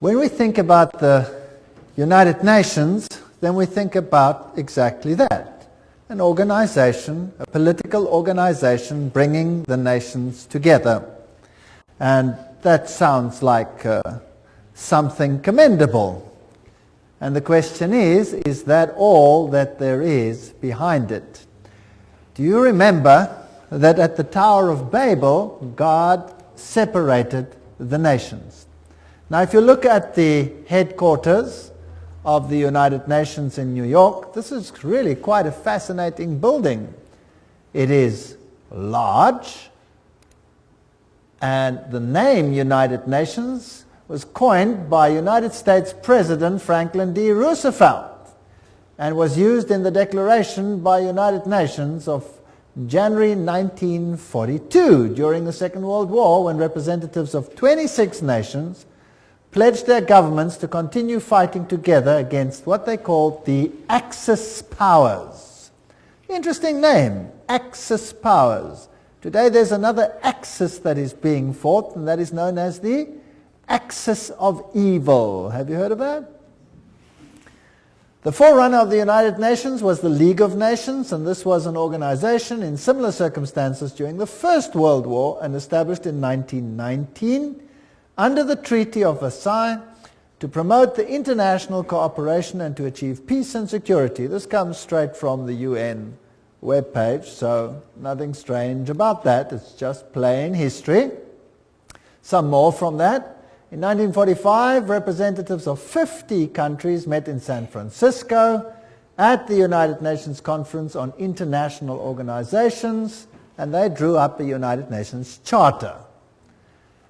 When we think about the United Nations, then we think about exactly that. An organization, a political organization bringing the nations together. And that sounds like something commendable. And the question is that all that there is behind it? Do you remember that at the Tower of Babel, God separated the nations? Now, if you look at the headquarters of the United Nations in New York, this is really quite a fascinating building. It is large, and the name United Nations was coined by United States President Franklin D. Roosevelt and was used in the Declaration by United Nations of January 1942 during the Second World War, when representatives of 26 nations pledged their governments to continue fighting together against what they called the Axis powers. Interesting name, Axis powers. Today there's another axis that is being fought, and that is known as the Axis of Evil. Have you heard of that? The forerunner of the United Nations was the League of Nations, and this was an organization in similar circumstances during the First World War and established in 1919 under the Treaty of Versailles to promote the international cooperation and to achieve peace and security. This comes straight from the UN webpage, so nothing strange about that. It's just plain history. Some more from that. In 1945, representatives of 50 countries met in San Francisco at the United Nations Conference on International Organizations, and they drew up a United Nations Charter.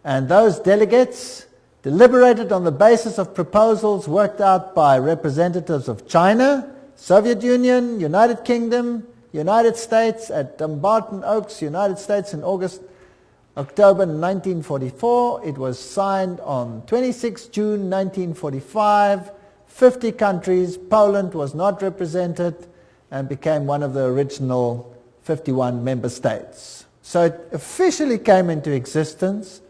And those delegates deliberated on the basis of proposals worked out by representatives of China, Soviet Union, United Kingdom, United States at Dumbarton Oaks, United States in October 1944. It was signed on 26 June 1945. 50 countries. Poland was not represented and became one of the original 51 member states. So it officially came into existence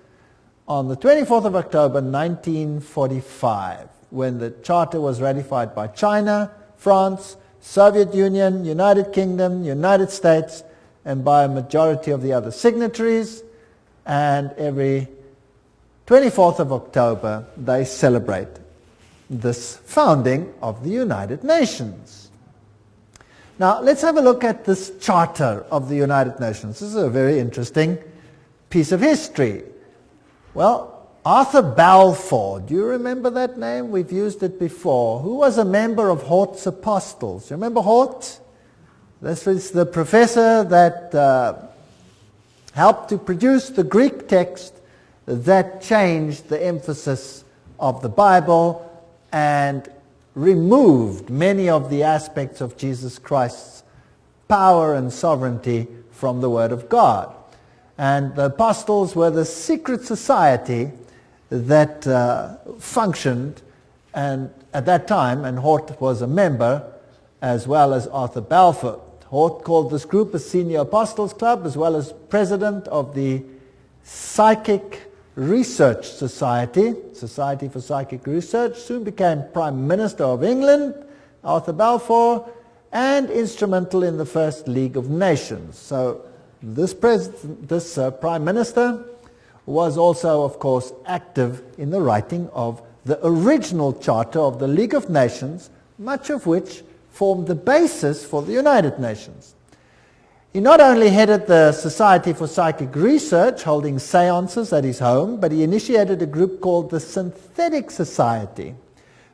on the 24th of October 1945, when the Charter was ratified by China, France, Soviet Union, United Kingdom, United States, and by a majority of the other signatories. And every 24th of October, they celebrate this founding of the United Nations. Now, let's have a look at this Charter of the United Nations. This is a very interesting piece of history. Well, Arthur Balfour, do you remember that name? We've used it before. Who was a member of Hort's Apostles? You remember Hort? This was the professor that helped to produce the Greek text that changed the emphasis of the Bible and removed many of the aspects of Jesus Christ's power and sovereignty from the Word of God. And the apostles were the secret society that functioned and at that time, and Hort was a member as well as Arthur Balfour. Hort called this group a Senior Apostles Club, as well as president of the Psychic Research Society, Society for Psychic Research, soon became Prime Minister of England, Arthur Balfour, and instrumental in the First League of Nations. So this Prime Minister was also, of course, active in the writing of the original Charter of the League of Nations, much of which formed the basis for the United Nations. He not only headed the Society for Psychic Research, holding seances at his home, but he initiated a group called the Synthetic Society,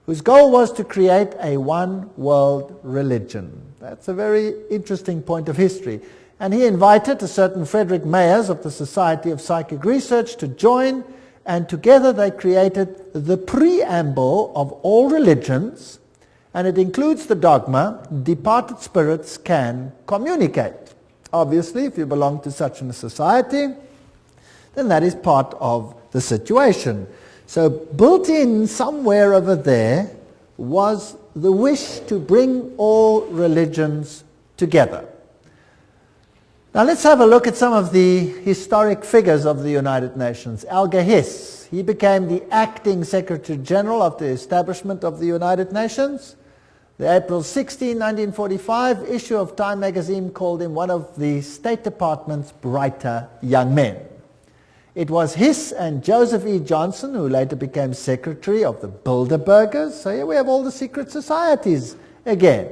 whose goal was to create a one-world religion. That's a very interesting point of history. And he invited a certain Frederick Mayers of the Society of Psychic Research to join, and together they created the preamble of all religions, and it includes the dogma, departed spirits can communicate. Obviously, if you belong to such a society, then that is part of the situation. So built in somewhere over there was the wish to bring all religions together. Now let's have a look at some of the historic figures of the United Nations. Alger Hiss, he became the acting Secretary General of the establishment of the United Nations. The April 16, 1945 issue of Time magazine called him one of the State Department's brighter young men. It was Hiss and Joseph E. Johnson who later became Secretary of the Bilderbergers. So here we have all the secret societies again,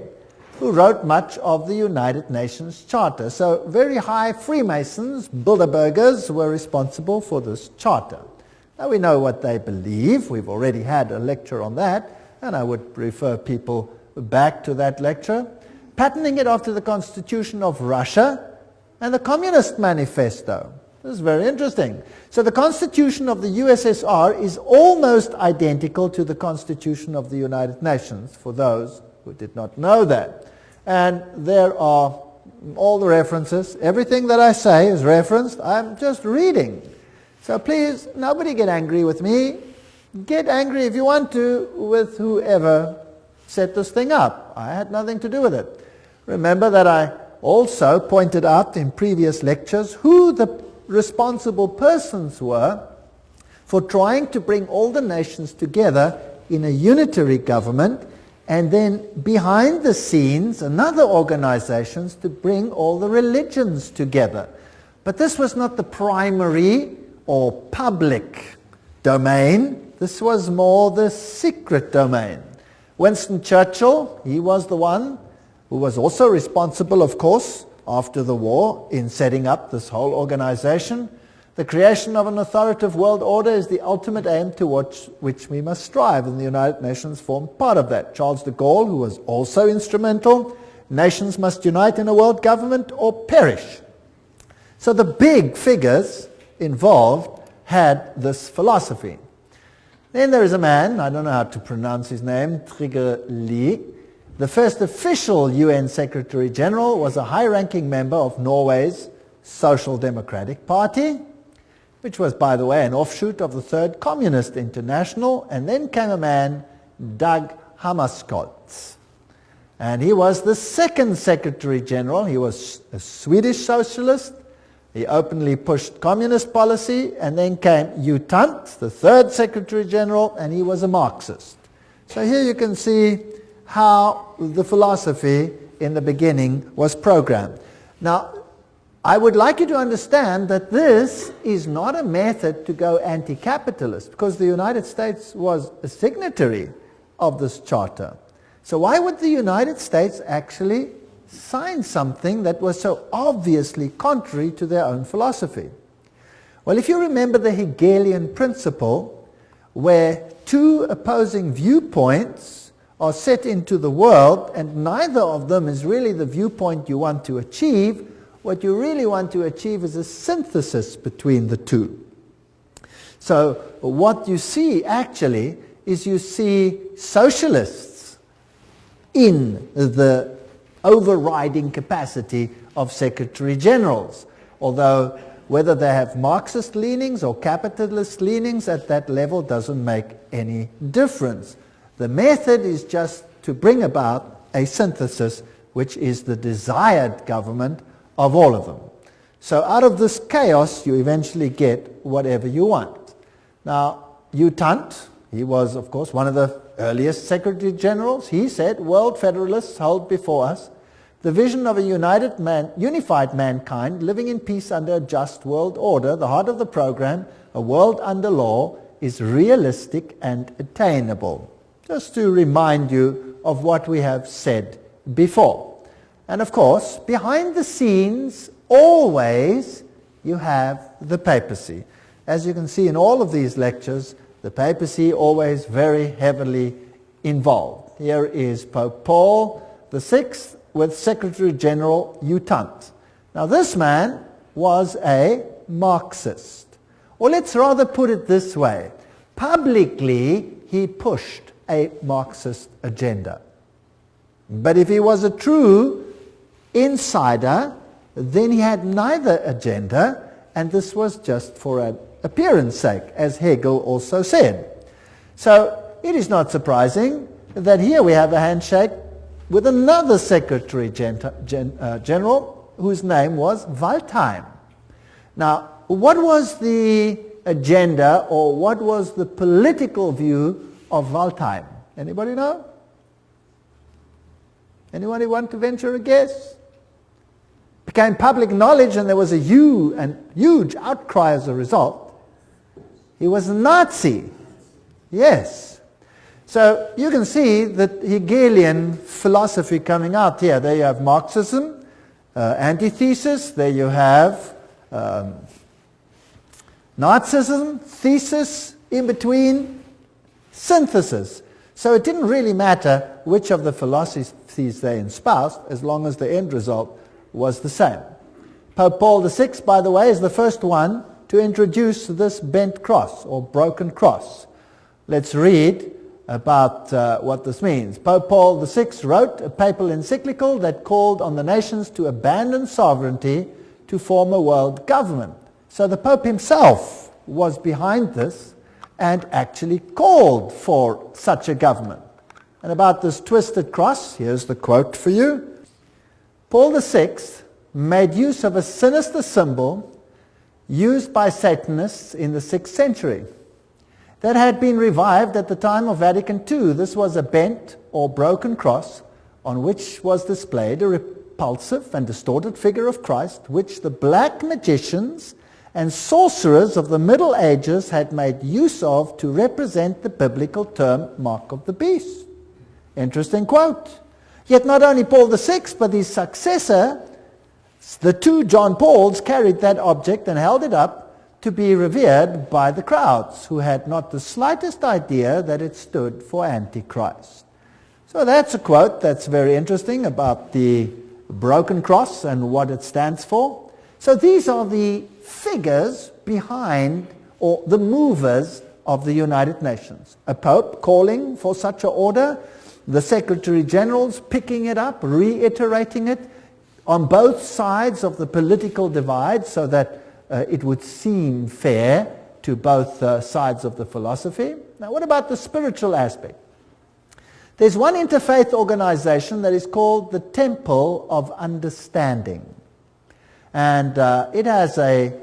who wrote much of the United Nations Charter. So very high Freemasons, Bilderbergers, were responsible for this charter. Now we know what they believe. We've already had a lecture on that, and I would refer people back to that lecture. Patterning it after the Constitution of Russia and the Communist Manifesto. This is very interesting. So the Constitution of the USSR is almost identical to the Constitution of the United Nations, for those who did not know that. And there are all the references. Everything that I say is referenced. I'm just reading. So please, nobody get angry with me. Get angry if you want to with whoever set this thing up. I had nothing to do with it. Remember that I also pointed out in previous lectures who the responsible persons were for trying to bring all the nations together in a unitary government, and then behind the scenes another organizations to bring all the religions together. But this was not the primary or public domain. This was more the secret domain. Winston Churchill, he was the one who was also responsible, of course, after the war in setting up this whole organization. The creation of an authoritative world order is the ultimate aim towards which we must strive, and the United Nations formed part of that. Charles de Gaulle, who was also instrumental, nations must unite in a world government or perish. So the big figures involved had this philosophy. Then there is a man, I don't know how to pronounce his name, Trygve Lie. The first official UN Secretary General was a high-ranking member of Norway's Social Democratic Party, which was, by the way, an offshoot of the Third Communist International. And then came a man, Dag Hammarskjöld. And he was the second Secretary General. He was a Swedish socialist. He openly pushed communist policy. And then came U Thant, the third Secretary General, and he was a Marxist. So here you can see how the philosophy in the beginning was programmed. Now, I would like you to understand that this is not a method to go anti-capitalist, because the United States was a signatory of this charter. So why would the United States actually sign something that was so obviously contrary to their own philosophy? Well, if you remember the Hegelian principle, where two opposing viewpoints are set into the world, and neither of them is really the viewpoint you want to achieve. What you really want to achieve is a synthesis between the two. So what you see actually is you see socialists in the overriding capacity of Secretary Generals, although whether they have Marxist leanings or capitalist leanings at that level doesn't make any difference. The method is just to bring about a synthesis, which is the desired government of all of them. So out of this chaos, you eventually get whatever you want. Now, U Thant, he was, of course, one of the earliest Secretary Generals. He said, "World Federalists hold before us the vision of a unified mankind living in peace under a just world order. The heart of the program, a world under law, is realistic and attainable." Just to remind you of what we have said before. And of course, behind the scenes, always you have the papacy. As you can see in all of these lectures, the papacy always very heavily involved. Here is Pope Paul VI with Secretary General U Thant. Now this man was a Marxist. Or let's rather put it this way. Publicly, he pushed a Marxist agenda. But if he was a true insider, then he had neither agenda, and this was just for an appearance sake, as Hegel also said. So it is not surprising that here we have a handshake with another Secretary General, whose name was Waldheim. Now, what was the agenda, or what was the political view of Waldheim? Anybody know? Anybody want to venture a guess? Became public knowledge, and there was a huge outcry as a result. He was a Nazi. Yes. So you can see the Hegelian philosophy coming out here. There you have Marxism, antithesis. There you have Nazism, thesis, in between, synthesis. So it didn't really matter which of the philosophies they espoused, as long as the end result was the same. Pope Paul VI, by the way, is the first one to introduce this bent cross or broken cross. Let's read about what this means. Pope Paul VI wrote a papal encyclical that called on the nations to abandon sovereignty to form a world government. So the Pope himself was behind this and actually called for such a government. And about this twisted cross, here's the quote for you. Paul VI made use of a sinister symbol used by Satanists in the 6th century that had been revived at the time of Vatican II. This was a bent or broken cross on which was displayed a repulsive and distorted figure of Christ, which the black magicians and sorcerers of the Middle Ages had made use of to represent the biblical term mark of the beast. Interesting quote. Yet not only Paul VI, but his successor, the two John Pauls, carried that object and held it up to be revered by the crowds, who had not the slightest idea that it stood for Antichrist. So that's a quote that's very interesting about the broken cross and what it stands for. So these are the figures behind, or the movers of the United Nations. A pope calling for such an order, the Secretary Generals picking it up, reiterating it on both sides of the political divide so that it would seem fair to both sides of the philosophy. Now, what about the spiritual aspect? There's one interfaith organization that is called the Temple of Understanding. And it has a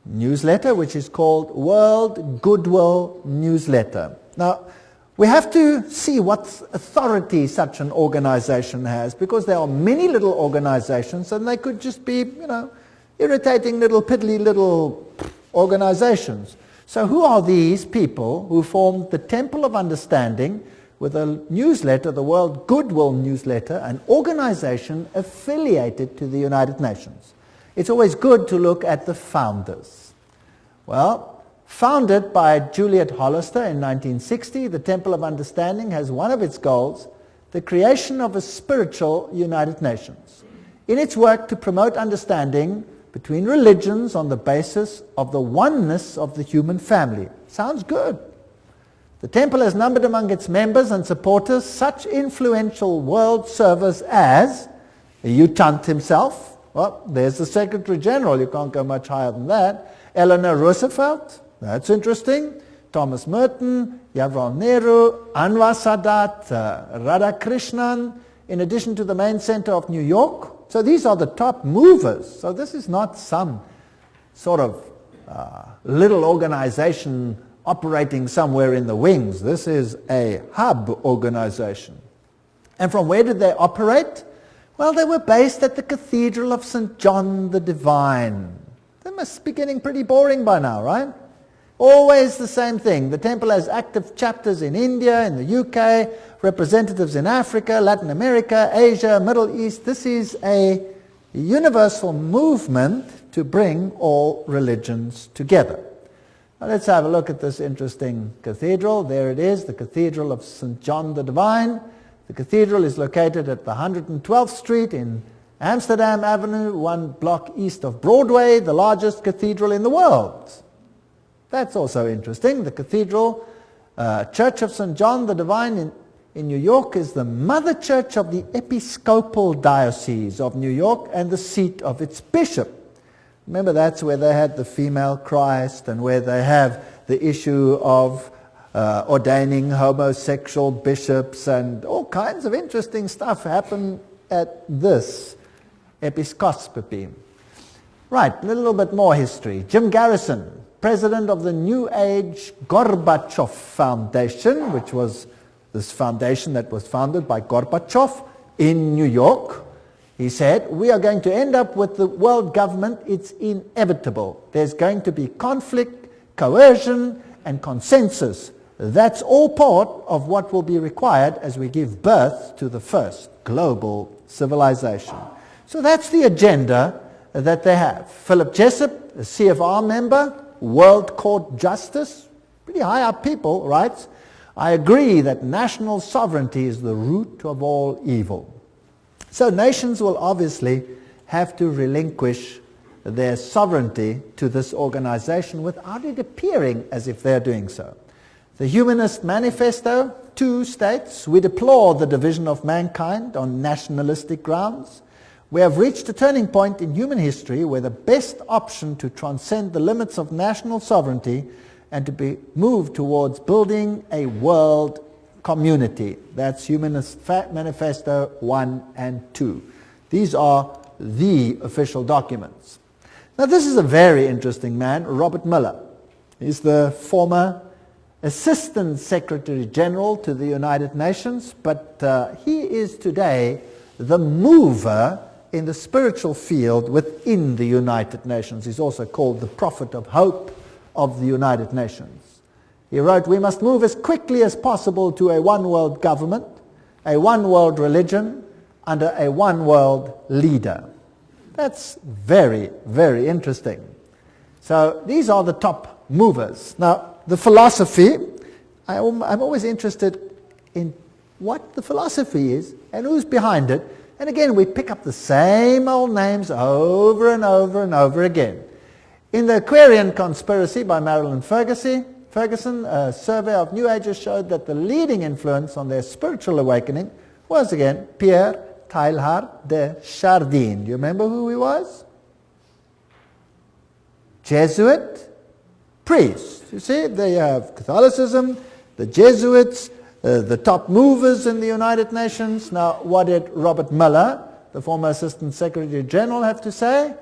newsletter which is called World Goodwill Newsletter. Now, we have to see what authority such an organization has, because there are many little organizations and they could just be, irritating little piddly little organizations. So who are these people who formed the Temple of Understanding with a newsletter, the World Goodwill Newsletter, an organization affiliated to the United Nations? It's always good to look at the founders. Well, founded by Juliet Hollister in 1960, the Temple of Understanding has one of its goals, the creation of a spiritual United Nations, in its work to promote understanding between religions on the basis of the oneness of the human family. Sounds good. The Temple has numbered among its members and supporters such influential world servers as U Thant himself. Well, there's the Secretary General. You can't go much higher than that. Eleanor Roosevelt. That's interesting. Thomas Merton, Jawaharlal Nehru, Anwar Sadat, Radhakrishnan, in addition to the main center of New York. So these are the top movers. So this is not some sort of little organization operating somewhere in the wings. This is a hub organization. And from where did they operate? Well, they were based at the Cathedral of St. John the Divine. That must be getting pretty boring by now, right? Always the same thing. The temple has active chapters in India, in the UK, representatives in Africa, Latin America, Asia, Middle East. This is a universal movement to bring all religions together. Now let's have a look at this interesting cathedral. There it is, the Cathedral of St. John the Divine. The cathedral is located at the 112th Street in Amsterdam Avenue, one block east of Broadway, the largest cathedral in the world. That's also interesting. The Cathedral Church of St. John the Divine in New York is the mother church of the Episcopal Diocese of New York and the seat of its bishop. Remember, that's where they had the female Christ and where they have the issue of ordaining homosexual bishops, and all kinds of interesting stuff happen at this episcopopi. Right, a little bit more history. Jim Garrison, president of the New Age Gorbachev Foundation, which was this foundation that was founded by Gorbachev in New York. He said, we are going to end up with the world government. It's inevitable. There's going to be conflict, coercion, and consensus. That's all part of what will be required as we give birth to the first global civilization. So that's the agenda that they have. Philip Jessup, a CFR member, World Court Justice, pretty high up people, writes, I agree that national sovereignty is the root of all evil. So nations will obviously have to relinquish their sovereignty to this organization without it appearing as if they're doing so. The Humanist Manifesto, 2 states, we deplore the division of mankind on nationalistic grounds. We have reached a turning point in human history where the best option to transcend the limits of national sovereignty and to be moved towards building a world community. That's Humanist Manifesto 1 and 2. These are the official documents. Now this is a very interesting man, Robert Miller. He's the former Assistant Secretary General to the United Nations, but he is today the mover in the spiritual field within the United Nations. He's also called the Prophet of Hope of the United Nations. He wrote, we must move as quickly as possible to a one world government, a one world religion, under a one world leader. That's very, very interesting. So these are the top movers. Now, the philosophy, I'm always interested in what the philosophy is and who's behind it. And again, we pick up the same old names over and over and over again. In the Aquarian Conspiracy by Marilyn Ferguson, a survey of New Agers showed that the leading influence on their spiritual awakening was again Pierre Teilhard de Chardin. Do you remember who he was? Jesuit priest. You see, they have Catholicism, the Jesuits, the top movers in the United Nations. Now, what did Robert Miller, the former Assistant Secretary General, have to say?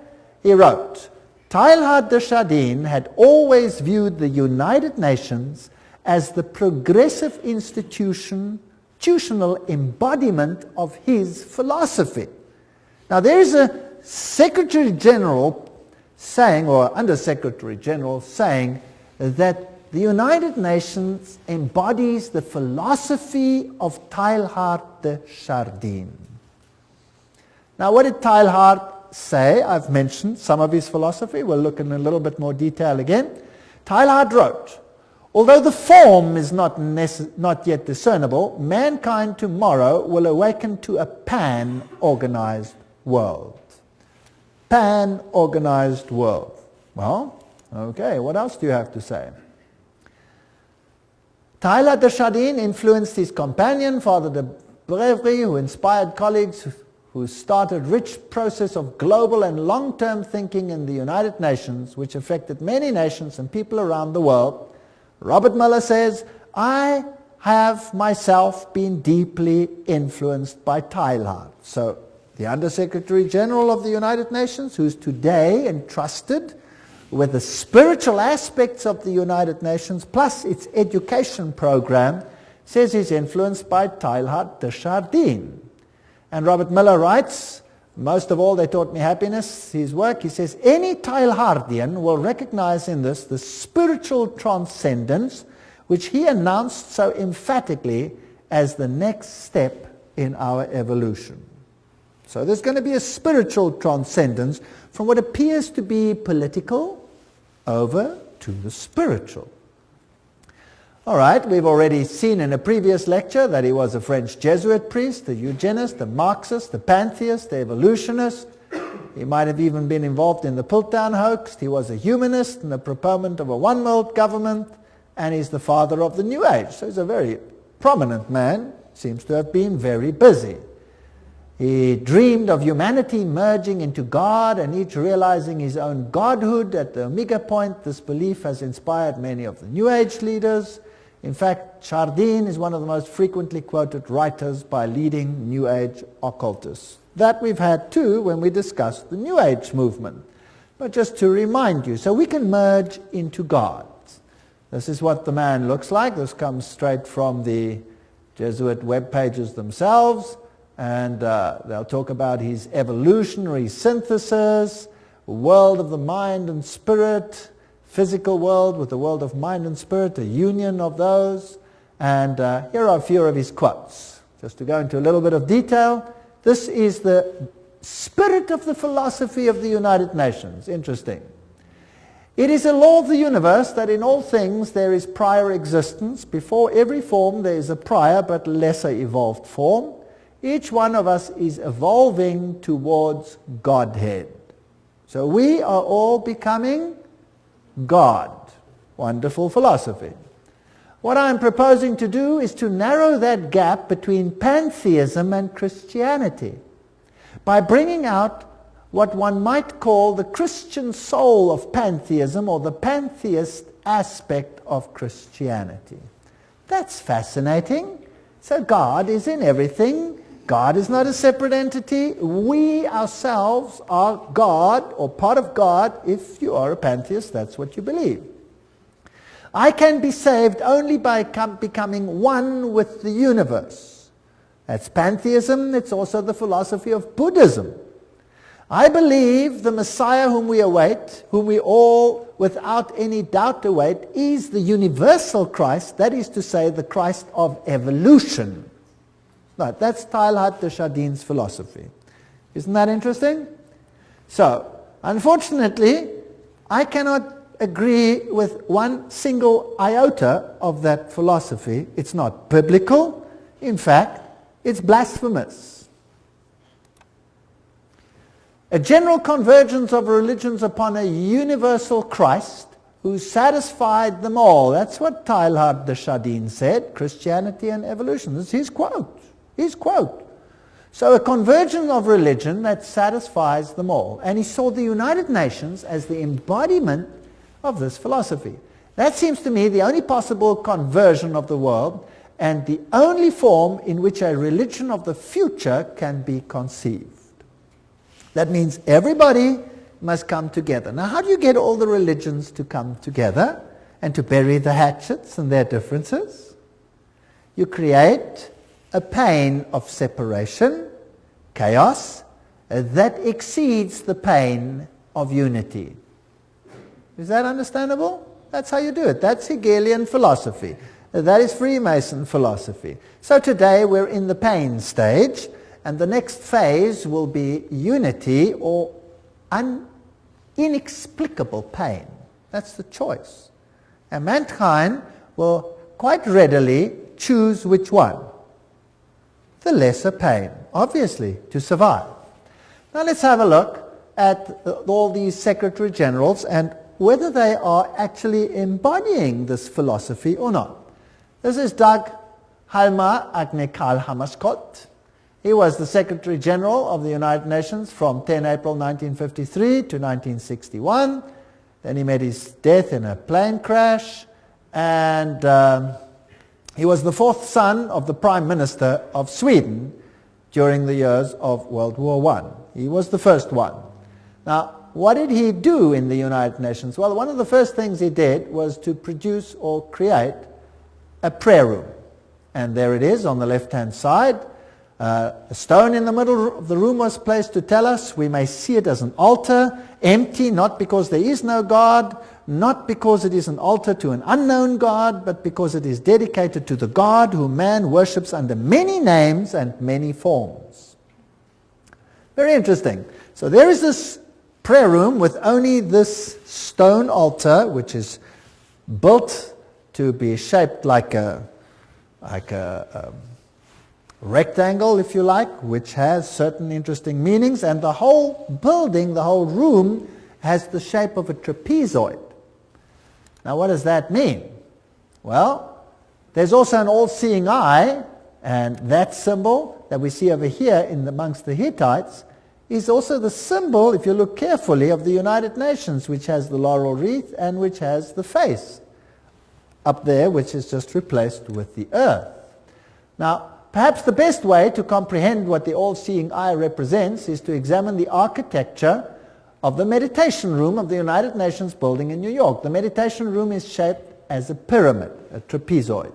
He wrote, Teilhard de Chardin had always viewed the United Nations as the progressive institutional embodiment of his philosophy. Now, there is a Secretary General saying, or Under Secretary General saying, that the United Nations embodies the philosophy of Teilhard de Chardin. Now, what did Teilhard say? I've mentioned some of his philosophy. We'll look in a little bit more detail again. Teilhard wrote, although the form is not yet discernible, mankind tomorrow will awaken to a pan-organized world. Pan-organized world. Well, okay, what else do you have to say? Teilhard de Chardin influenced his companion, Father de Brevry, who inspired colleagues who started rich process of global and long-term thinking in the United Nations, which affected many nations and people around the world. Robert Miller says, I have myself been deeply influenced by Teilhard. So the Under-Secretary General of the United Nations, who's today entrusted with the spiritual aspects of the United Nations, plus its education program, says he's influenced by Teilhard de Chardin. And Robert Miller writes, most of all they taught me happiness, his work, he says, any Teilhardian will recognize in this the spiritual transcendence which he announced so emphatically as the next step in our evolution. So there's going to be a spiritual transcendence from what appears to be political over to the spiritual. All right, we've already seen in a previous lecture that he was a French Jesuit priest, a eugenist, a Marxist, a pantheist, a evolutionist. He might have even been involved in the Piltdown hoax. He was a humanist and a proponent of a one-world government, and he's the father of the New Age. So he's a very prominent man, seems to have been very busy. He dreamed of humanity merging into God and each realizing his own godhood at the Omega point. This belief has inspired many of the New Age leaders. In fact, Chardin is one of the most frequently quoted writers by leading New Age occultists. That we've had too when we discussed the New Age movement. But just to remind you, so we can merge into gods. This is what the man looks like. This comes straight from the Jesuit web pages themselves, and they'll talk about his evolutionary synthesis, world of the mind and spirit, physical world with the world of mind and spirit, a union of those. And here are a few of his quotes. Just to go into a little bit of detail, this is the spirit of the philosophy of the United Nations. Interesting. It is a law of the universe that in all things there is prior existence. Before every form there is a prior but lesser evolved form. Each one of us is evolving towards Godhead. So we are all becoming God. Wonderful philosophy. What I'm proposing to do is to narrow that gap between pantheism and Christianity by bringing out what one might call the Christian soul of pantheism, or the pantheist aspect of Christianity. That's fascinating. So God is in everything. God is not a separate entity. We ourselves are God, or part of God. If you are a pantheist, that's what you believe. I can be saved only by becoming one with the universe. That's pantheism. It's also the philosophy of Buddhism. I believe the Messiah whom we await, whom we all without any doubt await, is the universal Christ, that is to say, the Christ of evolution. Right, that's Teilhard de Chardin's philosophy. Isn't that interesting? So, unfortunately, I cannot agree with one single iota of that philosophy. It's not biblical. In fact, it's blasphemous. A general convergence of religions upon a universal Christ who satisfied them all. That's what Teilhard de Chardin said, Christianity and evolution. This is his quote. His quote. So a convergence of religion that satisfies them all. And he saw the United Nations as the embodiment of this philosophy. That seems to me the only possible conversion of the world, and the only form in which a religion of the future can be conceived. That means everybody must come together. Now, how do you get all the religions to come together and to bury the hatchets and their differences? You create a pain of separation, chaos, that exceeds the pain of unity. Is that understandable? That's how you do it. That's Hegelian philosophy. That is Freemason philosophy. So today we're in the pain stage, and the next phase will be unity or inexplicable pain. That's the choice. And mankind will quite readily choose which one? The lesser pain, obviously, to survive. Now let's have a look at all these Secretary Generals and whether they are actually embodying this philosophy or not. This is Dag Hjalmar Agne Hammarskjöld. He was the Secretary General of the United Nations from 10 April 1953 to 1961. Then he met his death in a plane crash, and he was the fourth son of the Prime Minister of Sweden during the years of World War I. He was the first one. Now, what did he do in the United Nations? Well, one of the first things he did was to produce or create a prayer room. And there it is on the left-hand side. A stone in the middle of the room was placed to tell us we may see it as an altar, empty, not because there is no God, not because it is an altar to an unknown God, but because it is dedicated to the God whom man worships under many names and many forms. Very interesting. So there is this prayer room with only this stone altar, which is built to be shaped like a rectangle, if you like, which has certain interesting meanings, and the whole building, the whole room, has the shape of a trapezoid. Now, what does that mean? Well, there's also an all-seeing eye, and that symbol that we see over here amongst the Hittites is also the symbol, if you look carefully, of the United Nations, which has the laurel wreath and which has the face up there, which is just replaced with the earth. Now, perhaps the best way to comprehend what the all-seeing eye represents is to examine the architecture of the meditation room of the United Nations building in New York. The meditation room is shaped as a pyramid, a trapezoid.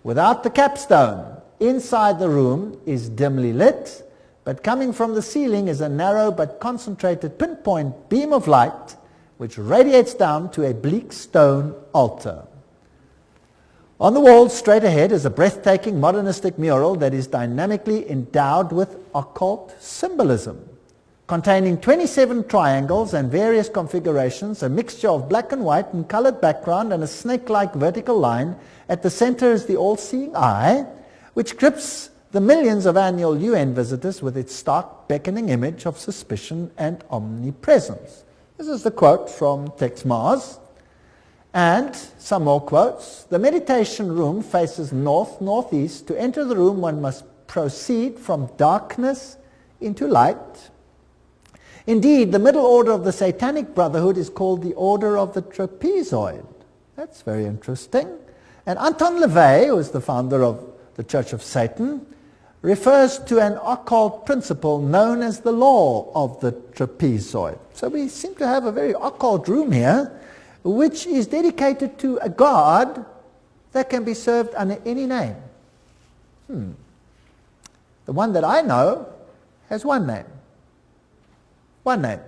Without the capstone, inside the room is dimly lit, but coming from the ceiling is a narrow but concentrated pinpoint beam of light which radiates down to a bleak stone altar. On the wall straight ahead is a breathtaking modernistic mural that is dynamically endowed with occult symbolism, containing 27 triangles and various configurations, a mixture of black and white and colored background and a snake-like vertical line. At the center is the all-seeing eye, which grips the millions of annual UN visitors with its stark beckoning image of suspicion and omnipresence. This is the quote from Tex Mars. And some more quotes. The meditation room faces north-northeast. To enter the room, one must proceed from darkness into light. Indeed, the middle order of the Satanic Brotherhood is called the Order of the Trapezoid. That's very interesting. And Anton LaVey, who is the founder of the Church of Satan, refers to an occult principle known as the law of the trapezoid. So we seem to have a very occult room here, which is dedicated to a god that can be served under any name. The one that I know has one name. One name.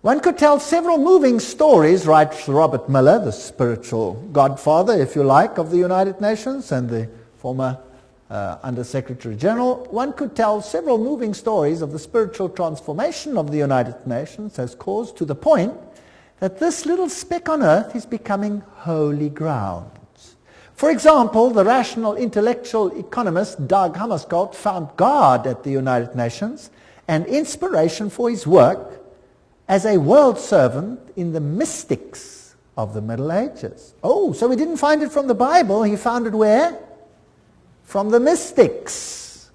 One could tell several moving stories, writes Robert Miller, the spiritual godfather, if you like, of the United Nations and the former Under-Secretary General. One could tell several moving stories of the spiritual transformation of the United Nations as caused to the point that this little speck on earth is becoming holy ground. For example, the rational intellectual economist Dag Hammarskjöld found God at the United Nations and inspiration for his work as a world servant in the mystics of the Middle Ages. Oh, so he didn't find it from the Bible, he found it where? From the mystics.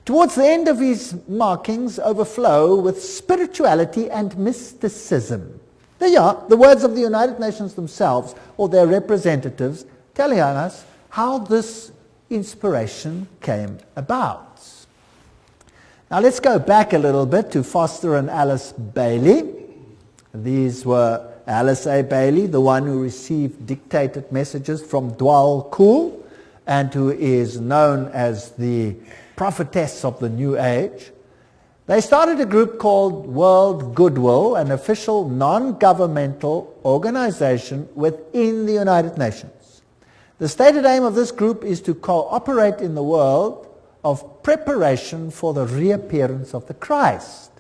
Towards the end of his markings overflow with spirituality and mysticism. There you are, the words of the United Nations themselves, or their representatives, telling us how this inspiration came about. Now let's go back a little bit to Foster and Alice Bailey. These were Alice A. Bailey, the one who received dictated messages from Dwal Kul, and who is known as the prophetess of the New Age. They started a group called World Goodwill, an official non-governmental organization within the United Nations. The stated aim of this group is to cooperate in the world of preparation for the reappearance of the Christ.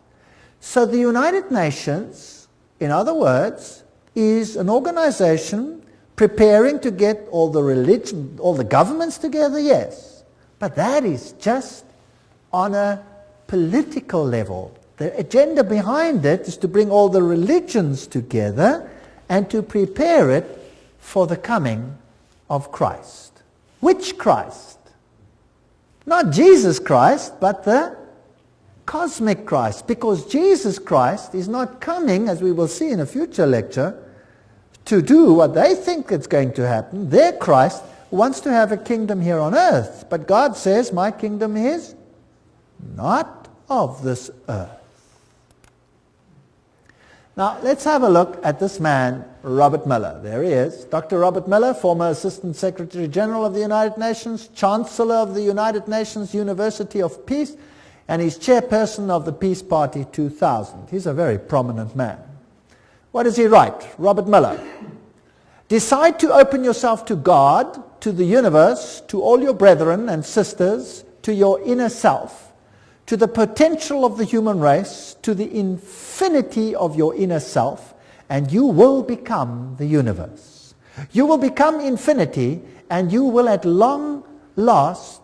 So the United Nations, in other words, is an organization preparing to get all the governments together, yes. But that is just on a political level. The agenda behind it is to bring all the religions together and to prepare it for the coming of Christ. Which Christ? Not Jesus Christ, but the cosmic Christ. Because Jesus Christ is not coming, as we will see in a future lecture, to do what they think is going to happen. Their Christ wants to have a kingdom here on earth. But God says, my kingdom is not of this earth. Now, let's have a look at this man, Robert Miller. There he is. Dr. Robert Miller, former Assistant Secretary General of the United Nations, Chancellor of the United Nations University of Peace, and he's chairperson of the Peace Party 2000. He's a very prominent man. What does he write? Robert Miller. Decide to open yourself to God, to the universe, to all your brethren and sisters, to your inner self, to the potential of the human race, to the infinity of your inner self, and you will become the universe. You will become infinity, and you will at long last,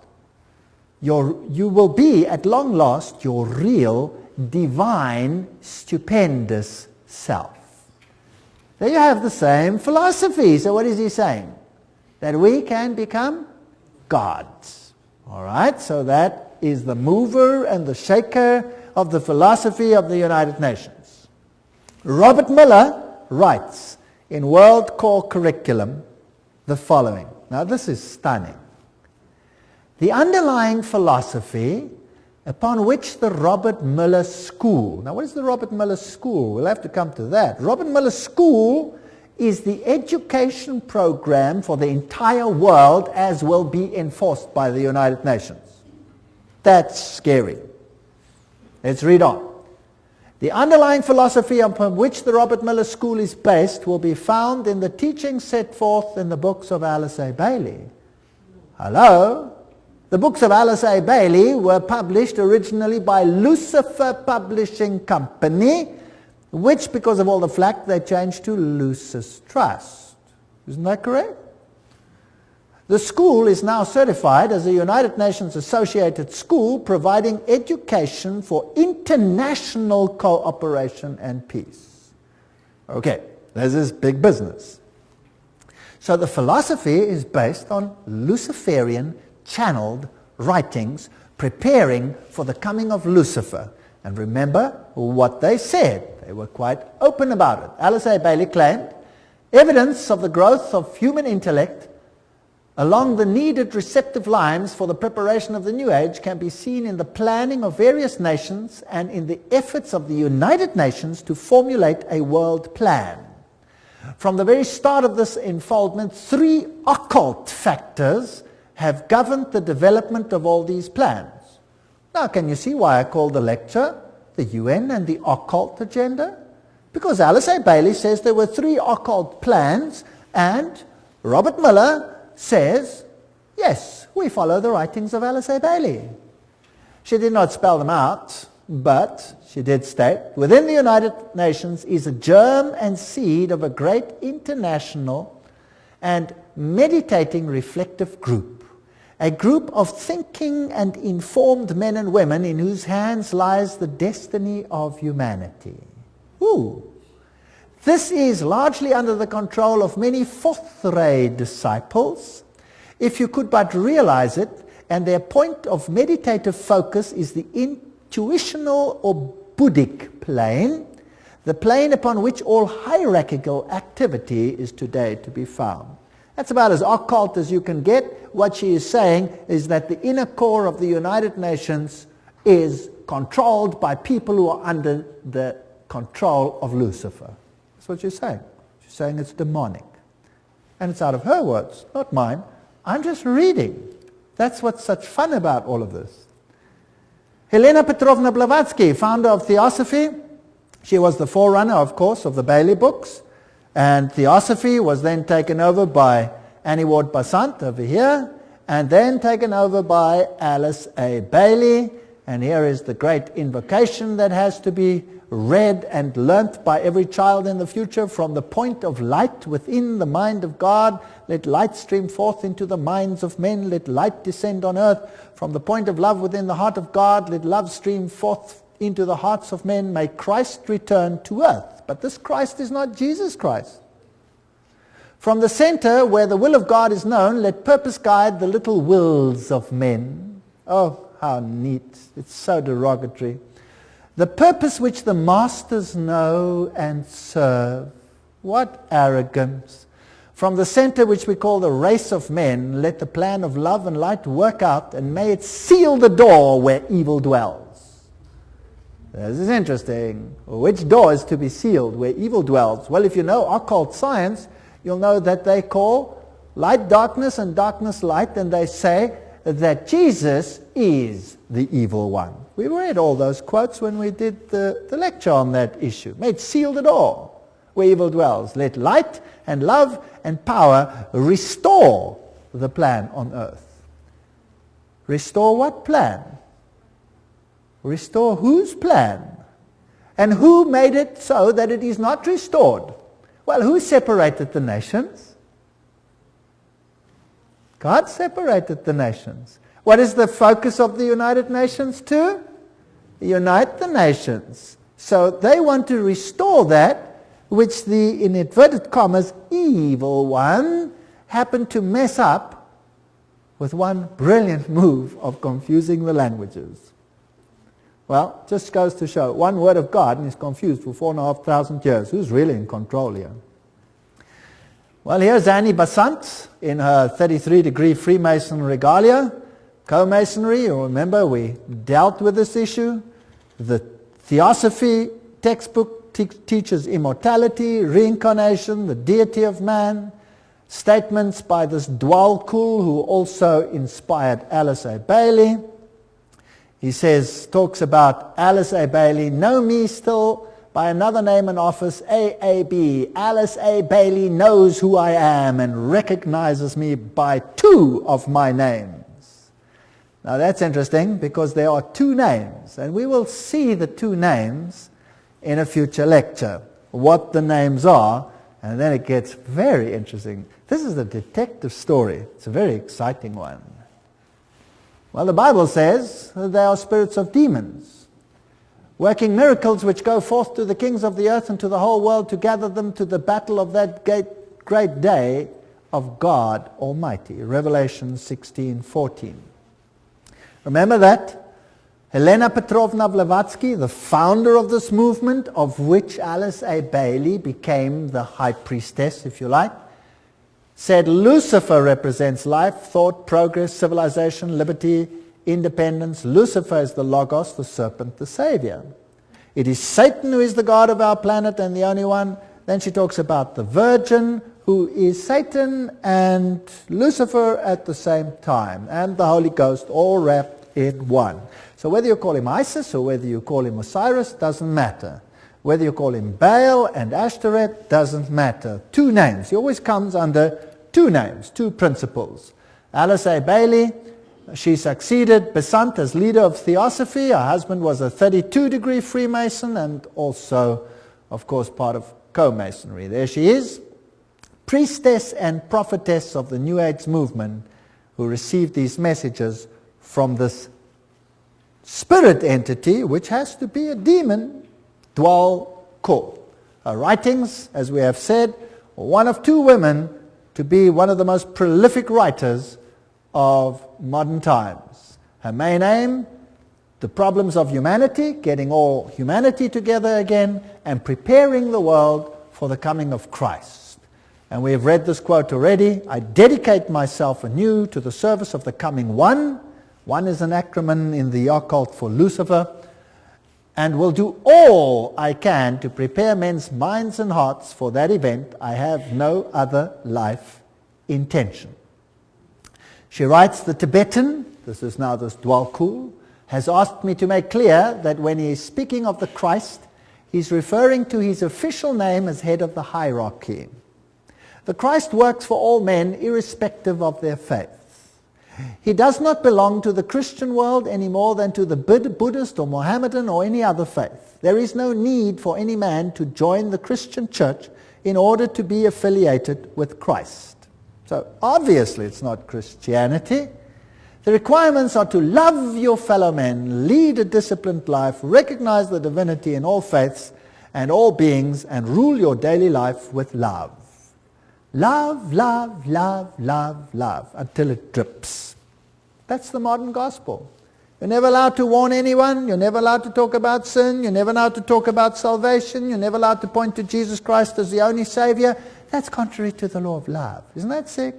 you will be at long last your real, divine, stupendous self. There you have the same philosophy. So what is he saying? That we can become gods. All right, so that is the mover and the shaker of the philosophy of the United Nations. Robert Miller writes in World Core Curriculum the following. Now this is stunning. The underlying philosophy upon which the Robert Muller School, now what is the Robert Muller School? We'll have to come to that. Robert Muller School is the education program for the entire world as will be enforced by the United Nations. That's scary. Let's read on. The underlying philosophy upon which the Robert Muller School is based will be found in the teachings set forth in the books of Alice A. Bailey. Hello? The books of Alice A. Bailey were published originally by Lucifer Publishing Company, which, because of all the flack, they changed to Lucis Trust. Isn't that correct? The school is now certified as a United Nations associated school providing education for international cooperation and peace. Okay, this is big business. So the philosophy is based on Luciferian channeled writings preparing for the coming of Lucifer. And remember what they said. They were quite open about it. Alice A. Bailey claimed evidence of the growth of human intellect along the needed receptive lines for the preparation of the new age can be seen in the planning of various nations and in the efforts of the United Nations to formulate a world plan. From the very start of this unfoldment, 3 occult factors have governed the development of all these plans. Now, can you see why I called the lecture the UN and the occult agenda? Because Alice A. Bailey says there were 3 occult plans, and Robert Muller says, yes, we follow the writings of Alice A. Bailey. She did not spell them out, but she did state, within the United Nations is a germ and seed of a great international and meditating reflective group, a group of thinking and informed men and women in whose hands lies the destiny of humanity. Ooh. This is largely under the control of many fourth-ray disciples, if you could but realize it, and their point of meditative focus is the intuitional or Buddhic plane, the plane upon which all hierarchical activity is today to be found. That's about as occult as you can get. What she is saying is that the inner core of the United Nations is controlled by people who are under the control of Lucifer. That's what she's saying. She's saying it's demonic. And it's out of her words, not mine. I'm just reading. That's what's such fun about all of this. Helena Petrovna Blavatsky, founder of Theosophy. She was the forerunner, of course, of the Bailey books. And Theosophy was then taken over by Annie Ward Basant over here, and then taken over by Alice A. Bailey. And here is the great invocation that has to be read and learnt by every child in the future. From the point of light within the mind of God, let light stream forth into the minds of men, let light descend on earth. From the point of love within the heart of God, let love stream forth into the hearts of men. May Christ return to earth. But this Christ is not Jesus Christ. From the center where the will of God is known, let purpose guide the little wills of men. Oh, how neat. It's so derogatory. The purpose which the masters know and serve. What arrogance. From the center which we call the race of men, let the plan of love and light work out, and may it seal the door where evil dwells. This is interesting. Which door is to be sealed where evil dwells? Well, if you know occult science, you'll know that they call light darkness and darkness light, and they say that Jesus is the evil one. We read all those quotes when we did the lecture on that issue. May it seal the door where evil dwells. Let light and love and power restore the plan on earth. Restore what plan? Restore whose plan? And who made it so that it is not restored? Well, who separated the nations? God separated the nations. What is the focus of the United Nations to? Unite the nations. So they want to restore that which the, in inverted commas, evil one happened to mess up with one brilliant move of confusing the languages. Well, just goes to show, one word of God and is confused for 4,500 years. Who's really in control here? Well, here's Annie Besant in her 33-degree Freemason regalia, Co-Masonry, you remember we dealt with this issue. The Theosophy textbook teaches immortality, reincarnation, the deity of man. Statements by this Dwalkul, who also inspired Alice A. Bailey. He talks about Alice A. Bailey, know me still by another name and office, AAB. Alice A. Bailey knows who I am and recognizes me by 2 of my names. Now that's interesting because there are 2 names, and we will see the 2 names in a future lecture, what the names are, and then it gets very interesting. This is a detective story. It's a very exciting one. Well, the Bible says that they are spirits of demons, working miracles which go forth to the kings of the earth and to the whole world to gather them to the battle of that great day of God Almighty. Revelation 16:14. Remember that? Helena Petrovna Blavatsky, the founder of this movement, of which Alice A. Bailey became the high priestess, if you like, said Lucifer represents life, thought, progress, civilization, liberty, independence. Lucifer is the Logos, the serpent, the Savior. It is Satan who is the God of our planet and the only one. Then she talks about the Virgin, who is Satan and Lucifer at the same time, and the Holy Ghost, all wrapped in one. So whether you call him Isis or whether you call him Osiris, doesn't matter. Whether you call him Baal and Ashtoreth, doesn't matter. 2 names. He always comes under 2 names, 2 principles. Alice A. Bailey, she succeeded Besant as leader of Theosophy. Her husband was a 32-degree Freemason and also, of course, part of Co-Masonry. There she is, priestess and prophetess of the New Age movement, who received these messages from this spirit entity, which has to be a demon, Dwalkul. Her writings, as we have said, are one of 2 women to be one of the most prolific writers of modern times. Her main aim, the problems of humanity, getting all humanity together again, and preparing the world for the coming of Christ. And we have read this quote already, I dedicate myself anew to the service of the coming One. One is an acronym in the occult for Lucifer, and will do all I can to prepare men's minds and hearts for that event. I have no other life intention. She writes, the Tibetan, this is now this Dwalkul, has asked me to make clear that when he is speaking of the Christ, he's referring to his official name as head of the hierarchy. The Christ works for all men irrespective of their faith. He does not belong to the Christian world any more than to the Buddhist or Mohammedan or any other faith. There is no need for any man to join the Christian church in order to be affiliated with Christ. So obviously it's not Christianity. The requirements are to love your fellow men, lead a disciplined life, recognize the divinity in all faiths and all beings, and rule your daily life with love. Love, love, love, love, love, until it drips. That's the modern gospel. You're never allowed to warn anyone. You're never allowed to talk about sin. You're never allowed to talk about salvation. You're never allowed to point to Jesus Christ as the only Savior. That's contrary to the law of love. Isn't that sick?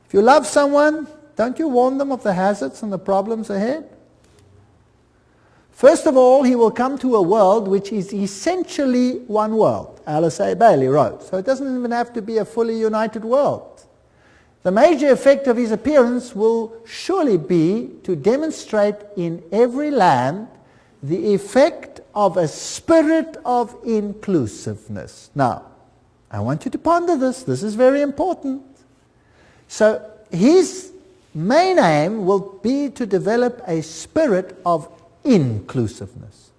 If you love someone, don't you warn them of the hazards and the problems ahead? First of all, he will come to a world which is essentially one world, Alice A. Bailey wrote. So it doesn't even have to be a fully united world. The major effect of his appearance will surely be to demonstrate in every land the effect of a spirit of inclusiveness. Now, I want you to ponder this. This is very important. So his main aim will be to develop a spirit of inclusiveness.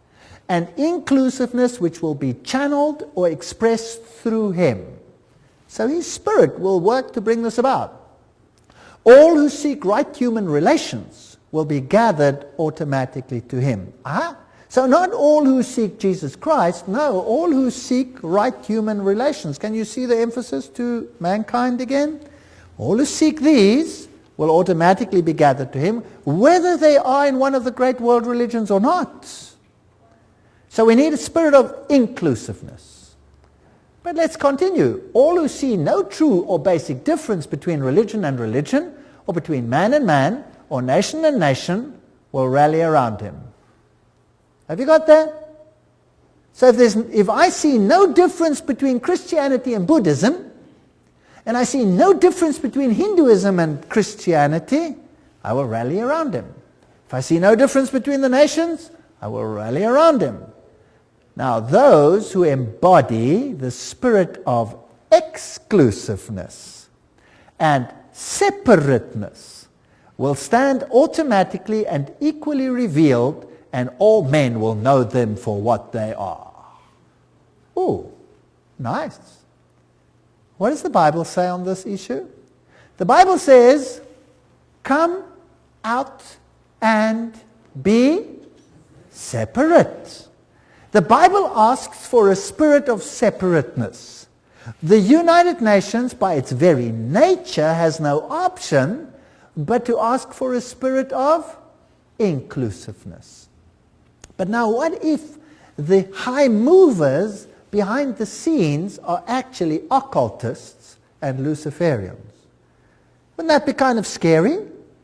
And inclusiveness which will be channeled or expressed through him. So his spirit will work to bring this about. All who seek right human relations will be gathered automatically to him. So not all who seek Jesus Christ, no, all who seek right human relations. Can you see the emphasis to mankind again? All who seek these will automatically be gathered to him, whether they are in one of the great world religions or not. So we need a spirit of inclusiveness. But let's continue. All who see no true or basic difference between religion and religion, or between man and man, or nation and nation will rally around him. Have you got that? So if I see no difference between Christianity and Buddhism, and I see no difference between Hinduism and Christianity, I will rally around him. If I see no difference between the nations, I will rally around him. Now, those who embody the spirit of exclusiveness and separateness will stand automatically and equally revealed, and all men will know them for what they are. Oh, nice. What does the Bible say on this issue? The Bible says, come out and be separate. The Bible asks for a spirit of separateness. The United Nations, by its very nature, has no option but to ask for a spirit of inclusiveness. But now, what if the high movers behind the scenes are actually occultists and Luciferians? Wouldn't that be kind of scary?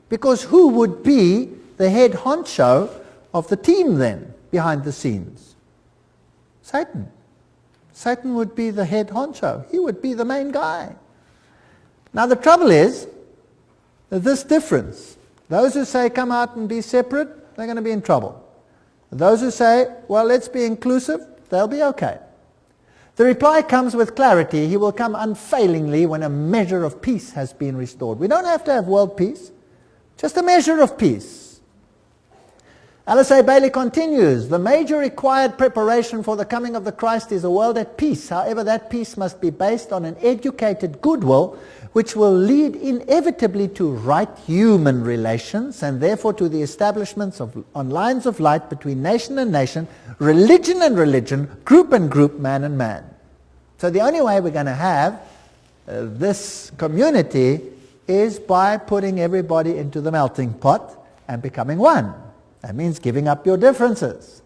Because who would be the head honcho of the team then, behind the scenes? Satan. Satan would be the head honcho. He would be the main guy. Now the trouble is, this difference. Those who say come out and be separate, they're going to be in trouble. Those who say, well, let's be inclusive, they'll be okay. The reply comes with clarity. He will come unfailingly when a measure of peace has been restored. We don't have to have world peace, just a measure of peace. Alice A. Bailey continues, the major required preparation for the coming of the Christ is a world at peace. However, that peace must be based on an educated goodwill, which will lead inevitably to right human relations, and therefore to the establishments on lines of light between nation and nation, religion and religion, group and group, man and man. So the only way we're going to have this community is by putting everybody into the melting pot and becoming one. That means giving up your differences.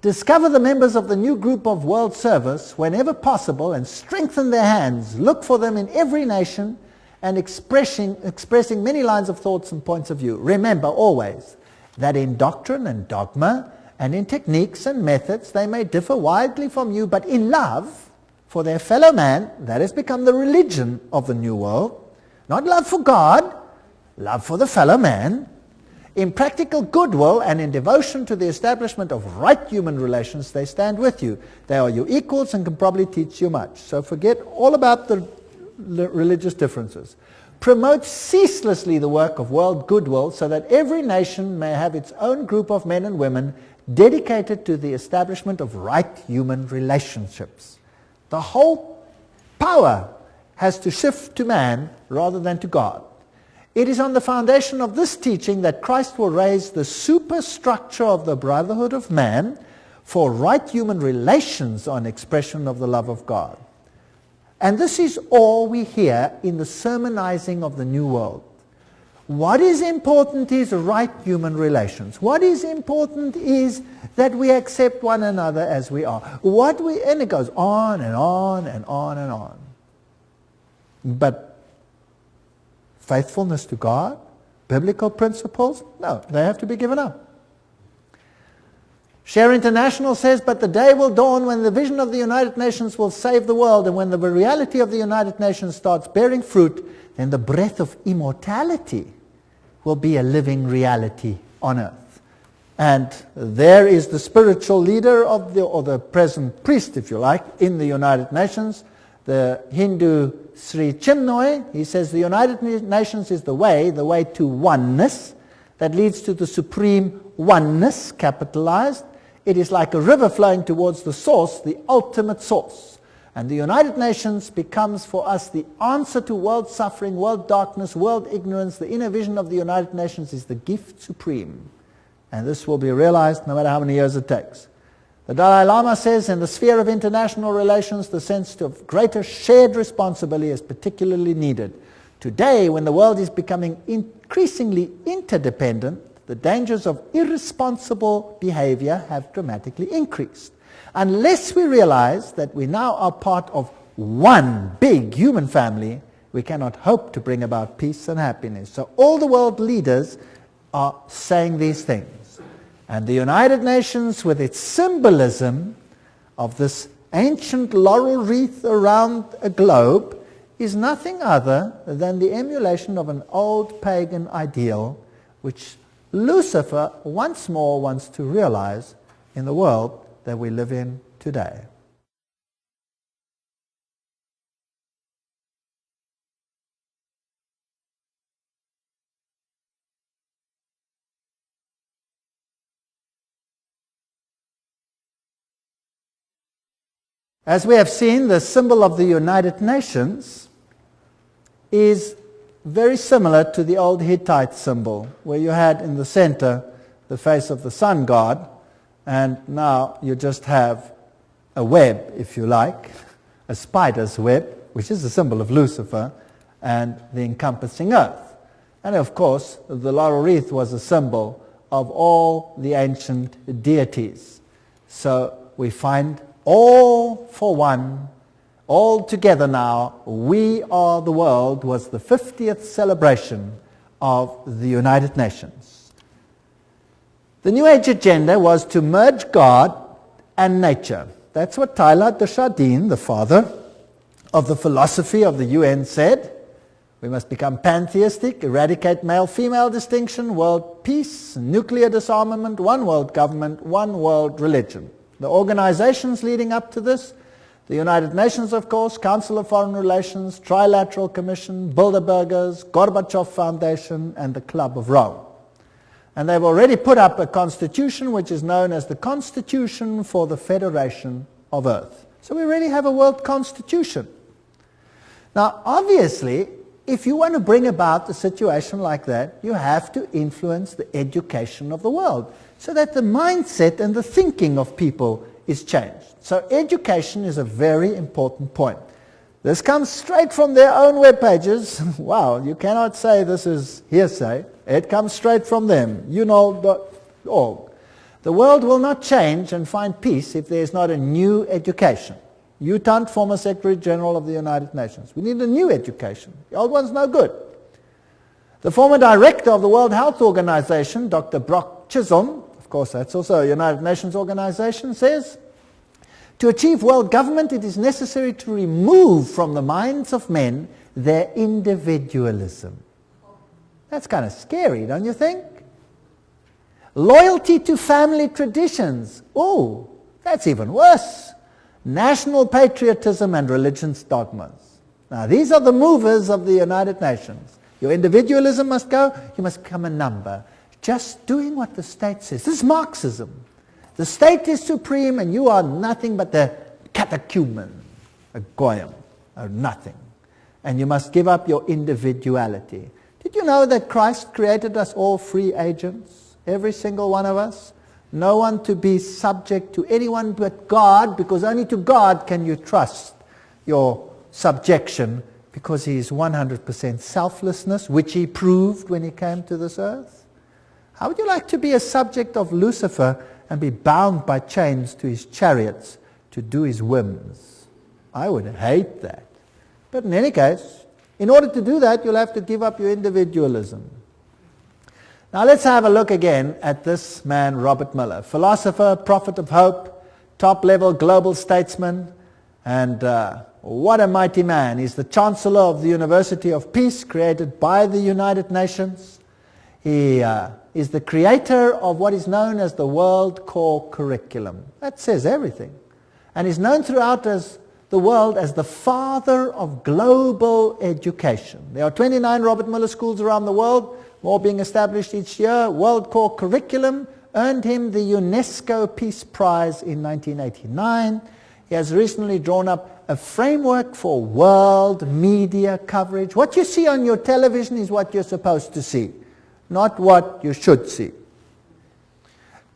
Discover the members of the new group of world service whenever possible and strengthen their hands. Look for them in every nation and expressing many lines of thoughts and points of view. Remember always that in doctrine and dogma and in techniques and methods they may differ widely from you, but in love for their fellow man, that has become the religion of the new world. Not love for God, love for the fellow man. In practical goodwill and in devotion to the establishment of right human relations, they stand with you. They are your equals and can probably teach you much. So forget all about the religious differences. Promote ceaselessly the work of world goodwill so that every nation may have its own group of men and women dedicated to the establishment of right human relationships. The whole power has to shift to man rather than to God. It is on the foundation of this teaching that Christ will raise the superstructure of the brotherhood of man for right human relations on expression of the love of God. And this is all we hear in the sermonizing of the New World. What is important is right human relations. What is important is that we accept one another as we are. And it goes on and on and on and on. But faithfulness to God, biblical principles, no, they have to be given up. Share International says, but the day will dawn when the vision of the United Nations will save the world, and when the reality of the United Nations starts bearing fruit, then the breath of immortality will be a living reality on earth. And there is the spiritual leader of or the present priest, if you like, in the United Nations, the Hindu Sri Chinmoy. He says the United Nations is the way to oneness that leads to the supreme oneness, capitalized. It is like a river flowing towards the source, the ultimate source. And the United Nations becomes for us the answer to world suffering, world darkness, world ignorance. The inner vision of the United Nations is the gift supreme. And this will be realized no matter how many years it takes. The Dalai Lama says in the sphere of international relations, the sense of greater shared responsibility is particularly needed. Today, when the world is becoming increasingly interdependent, the dangers of irresponsible behavior have dramatically increased. Unless we realize that we now are part of one big human family, we cannot hope to bring about peace and happiness. So all the world leaders are saying these things. And the United Nations, with its symbolism of this ancient laurel wreath around a globe, is nothing other than the emulation of an old pagan ideal which Lucifer once more wants to realize in the world that we live in today. As we have seen, the symbol of the United Nations is very similar to the old Hittite symbol, where you had in the center the face of the sun god, and now you just have a web, if you like, a spider's web, which is the symbol of Lucifer, and the encompassing earth. And of course, the laurel wreath was a symbol of all the ancient deities. So we find all for one, all together now, we are the world, was the 50th celebration of the United Nations. The New Age agenda was to merge God and nature. That's what Teilhard de Chardin, the father of the philosophy of the UN, said. We must become pantheistic, eradicate male-female distinction, world peace, nuclear disarmament, one world government, one world religion. The organizations leading up to this, the United Nations, of course, Council of Foreign Relations, Trilateral Commission, Bilderbergers, Gorbachev Foundation, and the Club of Rome. And they've already put up a constitution which is known as the Constitution for the Federation of Earth. So we already have a world constitution. Now, obviously, if you want to bring about a situation like that, you have to influence the education of the world so that the mindset and the thinking of people is changed. So education is a very important point. This comes straight from their own web pages. Wow, you cannot say this is hearsay. It comes straight from them, uknow.org. The world will not change and find peace if there is not a new education. Utant, former Secretary General of the United Nations. We need a new education. The old one's no good. The former director of the World Health Organization, Dr. Brock Chisholm, of course that's also a United Nations organization, says, to achieve world government it is necessary to remove from the minds of men their individualism. That's kind of scary, don't you think? Loyalty to family traditions. Oh, that's even worse. National patriotism and religion's dogmas. Now these are the movers of the United Nations. Your individualism must go, you must become a number. Just doing what the state says. This is Marxism. The state is supreme and you are nothing but the catechumen, a goyim, or nothing. And you must give up your individuality. Did you know that Christ created us all free agents? Every single one of us? No one to be subject to anyone but God, because only to God can you trust your subjection, because he is 100% selflessness, which he proved when he came to this earth. How would you like to be a subject of Lucifer and be bound by chains to his chariots to do his whims? I would hate that. But in any case, in order to do that, you'll have to give up your individualism. Now let's have a look again at this man, Robert Miller, philosopher, prophet of hope, top-level global statesman, and what a mighty man. He's the Chancellor of the University of Peace, created by the United Nations. He is the creator of what is known as the World Core Curriculum. That says everything. And he's known throughout the world as the father of global education. There are 29 Robert Miller schools around the world, more being established each year. World Core Curriculum earned him the UNESCO Peace Prize in 1989. He has recently drawn up a framework for world media coverage. What you see on your television is what you're supposed to see, not what you should see.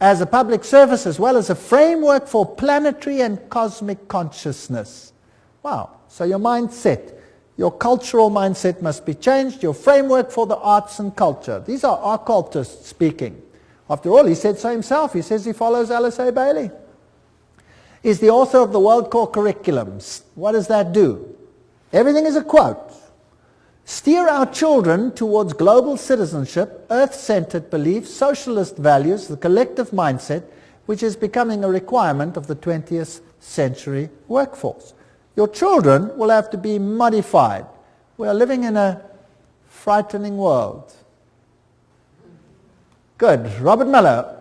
As a public service, as well as a framework for planetary and cosmic consciousness. Wow, so your mindset, your cultural mindset must be changed, your framework for the arts and culture. These are occultists speaking. After all, he said so himself. He says he follows Alice A. Bailey. He's the author of the World Core Curriculum. What does that do? Everything is a quote. steer our children towards global citizenship, earth-centered beliefs, socialist values, the collective mindset, which is becoming a requirement of the 20th century workforce. Your children will have to be modified. We are living in a frightening world. Good. Robert Mueller,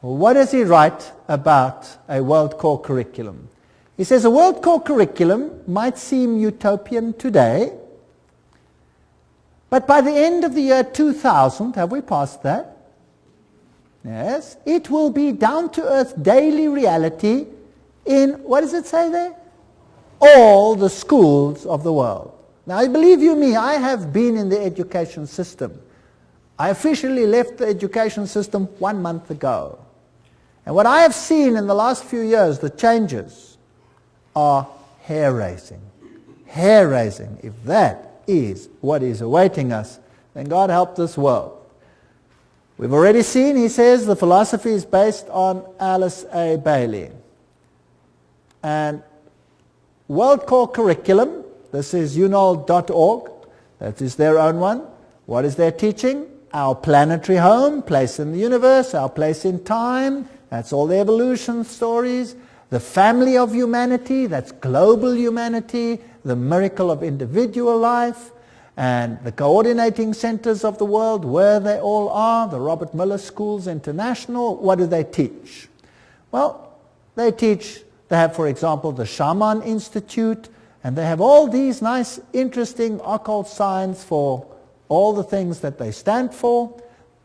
what does he write about a world core curriculum? He says a world core curriculum might seem utopian today, but by the end of the year 2000, have we passed that? Yes. It will be down-to-earth daily reality in, what does it say there? All the schools of the world. Now, believe you me, I have been in the education system. I officially left the education system 1 month ago. And what I have seen in the last few years, the changes are hair-raising. Hair-raising. If that is what is awaiting us, then God help this world. We've already seen, he says, the philosophy is based on Alice A. Bailey. And World Core Curriculum, this is unol.org, that is their own one. What is their teaching? Our planetary home, place in the universe, our place in time, that's all the evolution stories. The family of humanity, that's global humanity, the miracle of individual life, and the coordinating centers of the world, where they all are, the Robert Mueller Schools International. What do they teach? Well, they have, for example, the Shaman Institute, and they have all these nice, interesting occult signs for all the things that they stand for.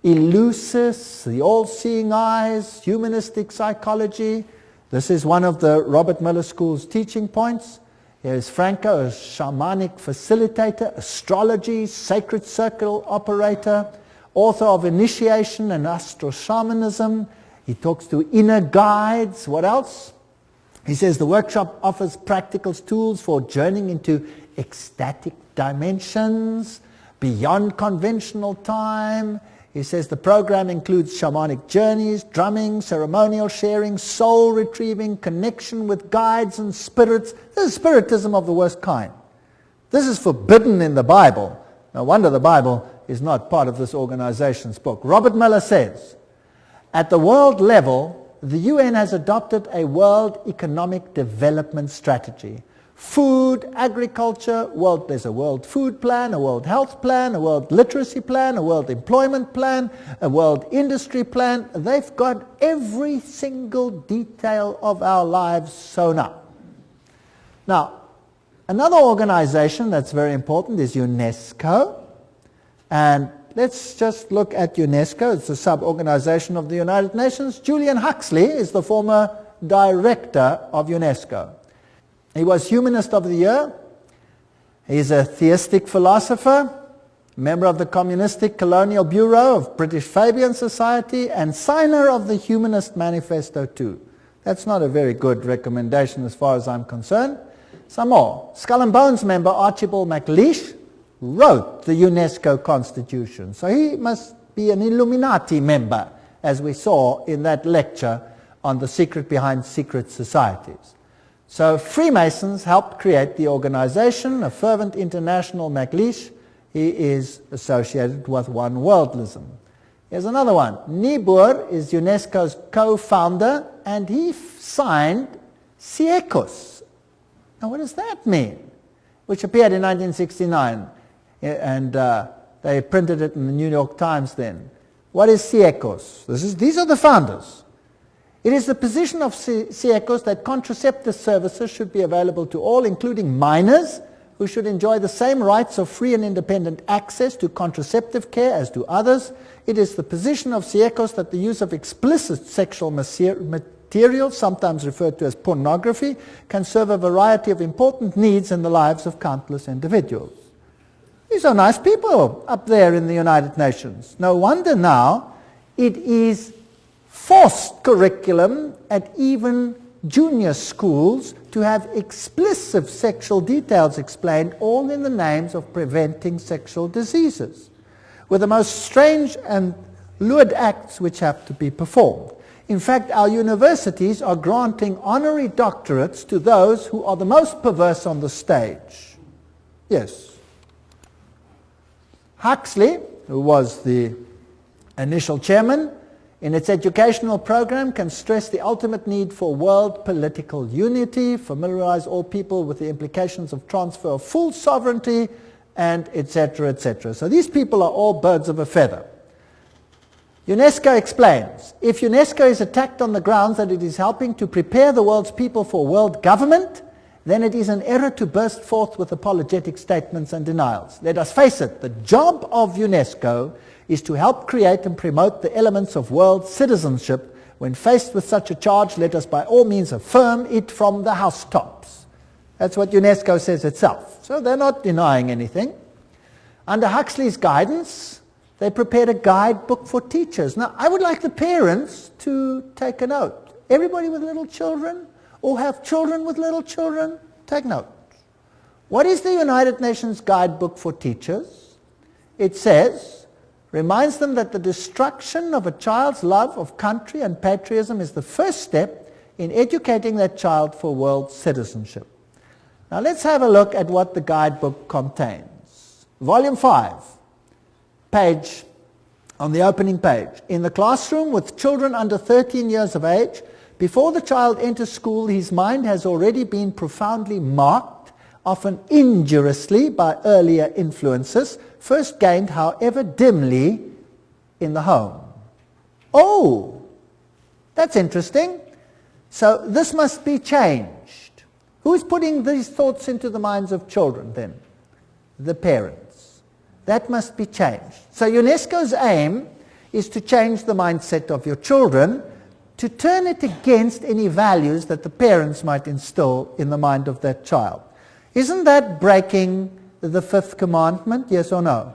Eleusis, the all-seeing eyes, humanistic psychology. This is one of the Robert Mueller School's teaching points. Here's Franco, a shamanic facilitator, astrology, sacred circle operator, author of Initiation and Astro Shamanism. He talks to inner guides. What else? He says the workshop offers practical tools for journeying into ecstatic dimensions, beyond conventional time. He says the program includes shamanic journeys, drumming, ceremonial sharing, soul retrieving, connection with guides and spirits. This is spiritism of the worst kind. This is forbidden in the Bible. No wonder the Bible is not part of this organization's book. Robert Mueller says, at the world level, the UN has adopted a world economic development strategy. Food, agriculture, there's a world food plan, a world health plan, a world literacy plan, a world employment plan, a world industry plan. They've got every single detail of our lives sewn up. Now, another organization that's very important is UNESCO. And let's just look at UNESCO. It's a sub-organization of the United Nations. Julian Huxley is the former director of UNESCO. He was Humanist of the Year. He's a theistic philosopher, member of the Communistic Colonial Bureau of British Fabian Society, and signer of the Humanist Manifesto too. That's not a very good recommendation as far as I'm concerned. Some more. Skull and Bones member Archibald MacLeish wrote the UNESCO Constitution. So he must be an Illuminati member, as we saw in that lecture on the secret behind secret societies. So Freemasons helped create the organization, a fervent international MacLeish. He is associated with One Worldism. Here's another one. Niebuhr is UNESCO's co-founder, and he signed Siecos. Now what does that mean? Which appeared in 1969, and they printed it in the New York Times then. What is Siecos? These are the founders. It is the position of Siecos that contraceptive services should be available to all, including minors, who should enjoy the same rights of free and independent access to contraceptive care as do others. It is the position of Siecos that the use of explicit sexual material, sometimes referred to as pornography, can serve a variety of important needs in the lives of countless individuals. These are nice people up there in the United Nations. No wonder now it is forced curriculum at even junior schools to have explicit sexual details explained, all in the names of preventing sexual diseases, with the most strange and lewd acts which have to be performed. In fact, our universities are granting honorary doctorates to those who are the most perverse on the stage. Yes. Huxley, who was the initial chairman, in its educational program can stress the ultimate need for world political unity, familiarize all people with the implications of transfer of full sovereignty, and etc., etc. So these people are all birds of a feather. UNESCO explains, if UNESCO is attacked on the grounds that it is helping to prepare the world's people for world government, then it is an error to burst forth with apologetic statements and denials. Let us face it, the job of UNESCO is to help create and promote the elements of world citizenship. When faced with such a charge, let us by all means affirm it from the housetops. That's what UNESCO says itself. So they're not denying anything. Under Huxley's guidance, they prepared a guidebook for teachers. Now, I would like the parents to take a note. Everybody with little children, or have children with little children, take note. What is the United Nations Guidebook for Teachers? It says, reminds them that the destruction of a child's love of country and patriotism is the first step in educating that child for world citizenship. Now let's have a look at what the guidebook contains. Volume 5, page, on the opening page. In the classroom with children under 13 years of age, before the child enters school, his mind has already been profoundly marked, often injuriously by earlier influences, first gained, however dimly, in the home. Oh, that's interesting. So this must be changed. Who is putting these thoughts into the minds of children then? The parents. That must be changed. So UNESCO's aim is to change the mindset of your children, to turn it against any values that the parents might instill in the mind of that child. Isn't that breaking the fifth commandment, yes or no?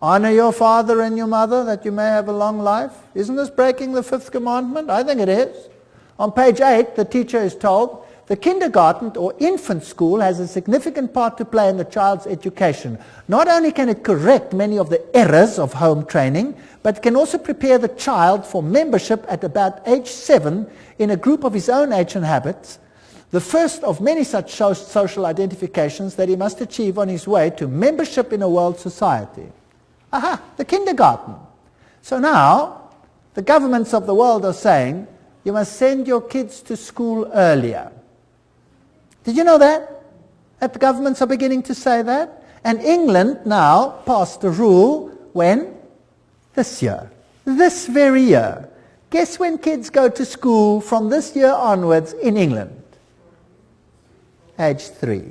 Honor your father and your mother that you may have a long life. Isn't this breaking the fifth commandment? I think it is. On page 8, the teacher is told, the kindergarten or infant school has a significant part to play in the child's education. Not only can it correct many of the errors of home training, but can also prepare the child for membership at about age 7 in a group of his own age and habits, the first of many such social identifications that he must achieve on his way to membership in a world society. Aha, the kindergarten. So now, the governments of the world are saying, you must send your kids to school earlier. Did you know that? That the governments are beginning to say that? And England now passed a rule when? This year. This very year. Guess when kids go to school from this year onwards in England? Age 3.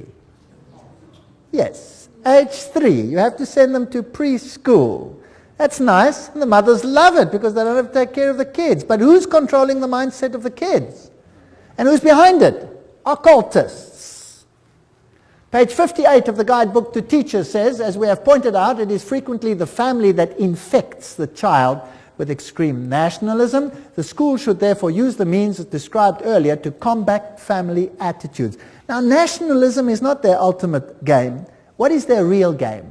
Yes, age 3. You have to send them to preschool. That's nice, and the mothers love it because they don't have to take care of the kids. But who's controlling the mindset of the kids? And who's behind it? Occultists. Page 58 of the guidebook to teachers says, as we have pointed out, it is frequently the family that infects the child with extreme nationalism. The school should therefore use the means described earlier to combat family attitudes. Now, nationalism is not their ultimate game. What is their real game?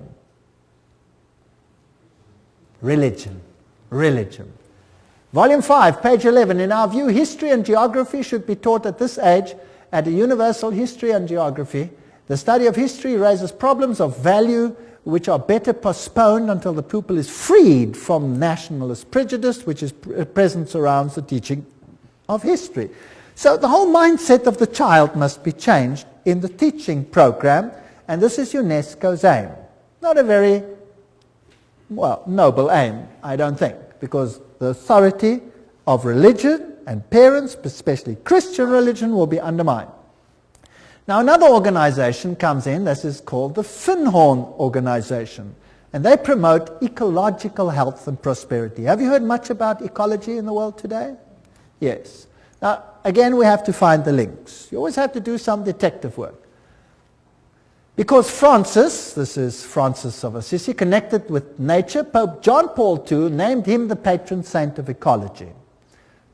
Religion. Religion. Volume 5, page 11. In our view, history and geography should be taught at this age at a universal history and geography. The study of history raises problems of value which are better postponed until the pupil is freed from nationalist prejudice, which is present surrounds the teaching of history. So the whole mindset of the child must be changed in the teaching program, and this is UNESCO's aim. Not a very, well, noble aim, I don't think, because the authority of religion and parents, especially Christian religion, will be undermined. Now another organization comes in, this is called the Finhorn organization, and they promote ecological health and prosperity. Have you heard much about ecology in the world today? Yes. Now again, we have to find the links. You always have to do some detective work. Because Francis, this is Francis of Assisi, connected with nature, Pope John Paul II named him the patron saint of ecology.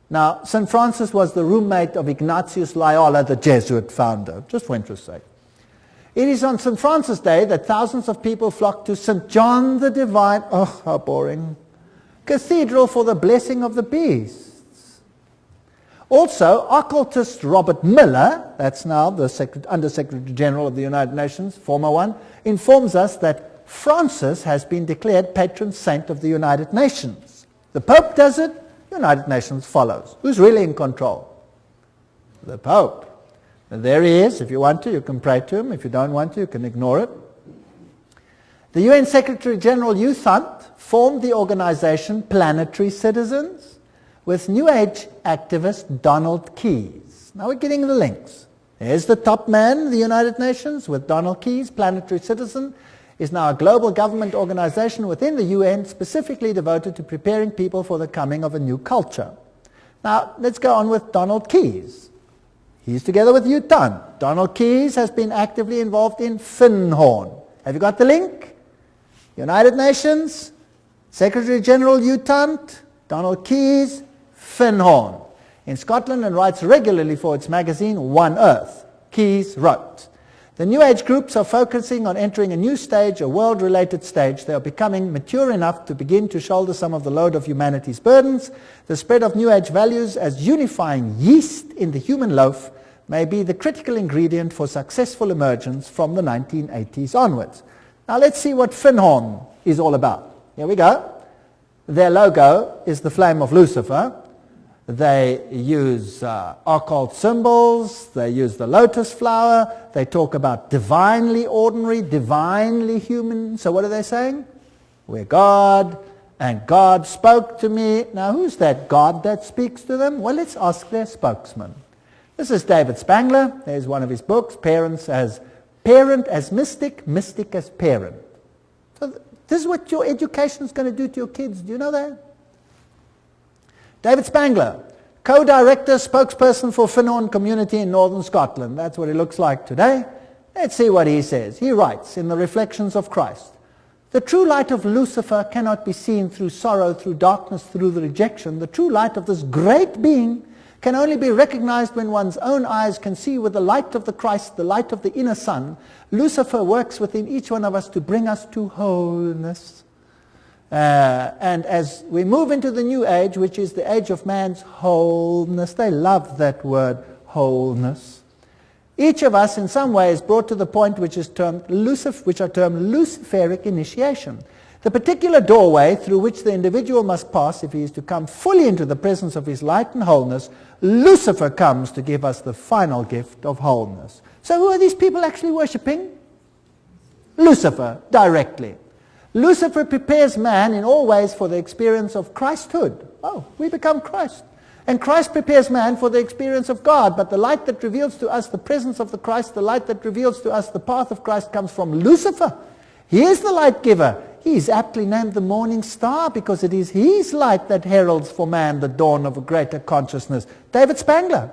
Now, St. Francis was the roommate of Ignatius Loyola, the Jesuit founder, just for interest's sake. It is on St. Francis Day that thousands of people flock to St. John the Divine, oh, how boring, Cathedral for the blessing of the beasts. Also, occultist Robert Miller, that's now the Under-Secretary General of the United Nations, former one, informs us that Francis has been declared patron saint of the United Nations. The Pope does it, United Nations follows. Who's really in control? The Pope. And there he is. If you want to, you can pray to him. If you don't want to, you can ignore it. The UN Secretary General U Thant formed the organization Planetary Citizens with New Age activist Donald Keyes. Now we're getting the links. There's the top man of the United Nations with Donald Keyes. Planetary Citizen is now a global government organization within the UN specifically devoted to preparing people for the coming of a new culture. Now let's go on with Donald Keyes. He's together with U Thant. Donald Keyes has been actively involved in Finhorn. Have you got the link? United Nations, Secretary General U Thant, Donald Keyes, Finhorn. In Scotland and writes regularly for its magazine One Earth. Keyes wrote, "The New Age groups are focusing on entering a new stage, a world-related stage. They are becoming mature enough to begin to shoulder some of the load of humanity's burdens. The spread of New Age values as unifying yeast in the human loaf may be the critical ingredient for successful emergence from the 1980s onwards." Now let's see what Finhorn is all about. Here we go. Their logo is the flame of Lucifer. They use occult symbols. They use the lotus flower. They talk about divinely ordinary, divinely human. So what are they saying? We're God, and God spoke to me. Now who's that God that speaks to them? Well, let's ask their spokesman. This is David Spangler. There's one of his books, Parent as Mystic, Mystic as Parent. So this is what your education is going to do to your kids. Do you know that? David Spangler, co-director, spokesperson for Finhorn community in northern Scotland. That's what he looks like today. Let's see what he says. He writes in the Reflections of Christ, "The true light of Lucifer cannot be seen through sorrow, through darkness, through the rejection. The true light of this great being can only be recognized when one's own eyes can see with the light of the Christ, the light of the inner sun. Lucifer works within each one of us to bring us to wholeness. And as we move into the new age, which is the age of man's wholeness," they love that word, wholeness, "each of us in some way is brought to the point which are termed Luciferic initiation. The particular doorway through which the individual must pass if he is to come fully into the presence of his light and wholeness. Lucifer comes to give us the final gift of wholeness." So who are these people actually worshipping? Lucifer, directly. Lucifer prepares man in all ways for the experience of Christhood. Oh, we become Christ. And Christ prepares man for the experience of God. But the light that reveals to us the presence of the Christ, the light that reveals to us the path of Christ, comes from Lucifer. He is the light giver. He is aptly named the morning star because it is his light that heralds for man the dawn of a greater consciousness. David Spangler.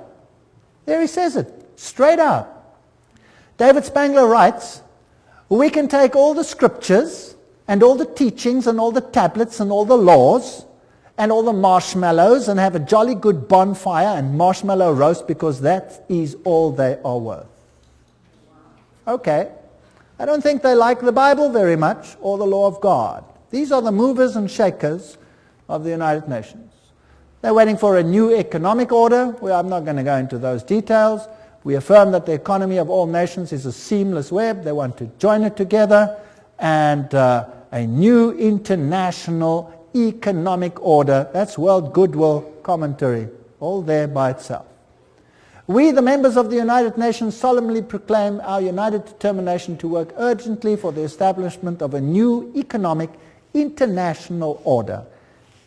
There he says it, straight out. David Spangler writes, "We can take all the scriptures and all the teachings and all the tablets and all the laws and all the marshmallows and have a jolly good bonfire and marshmallow roast because that is all they are worth." Okay. I don't think they like the Bible very much or the law of God. These are the movers and shakers of the United Nations. They're waiting for a new economic order. Well, I'm not going to go into those details. We affirm that the economy of all nations is a seamless web. They want to join it together, and a new international economic order. That's World Goodwill Commentary, all there by itself. "We, the members of the United Nations, solemnly proclaim our united determination to work urgently for the establishment of a new economic international order.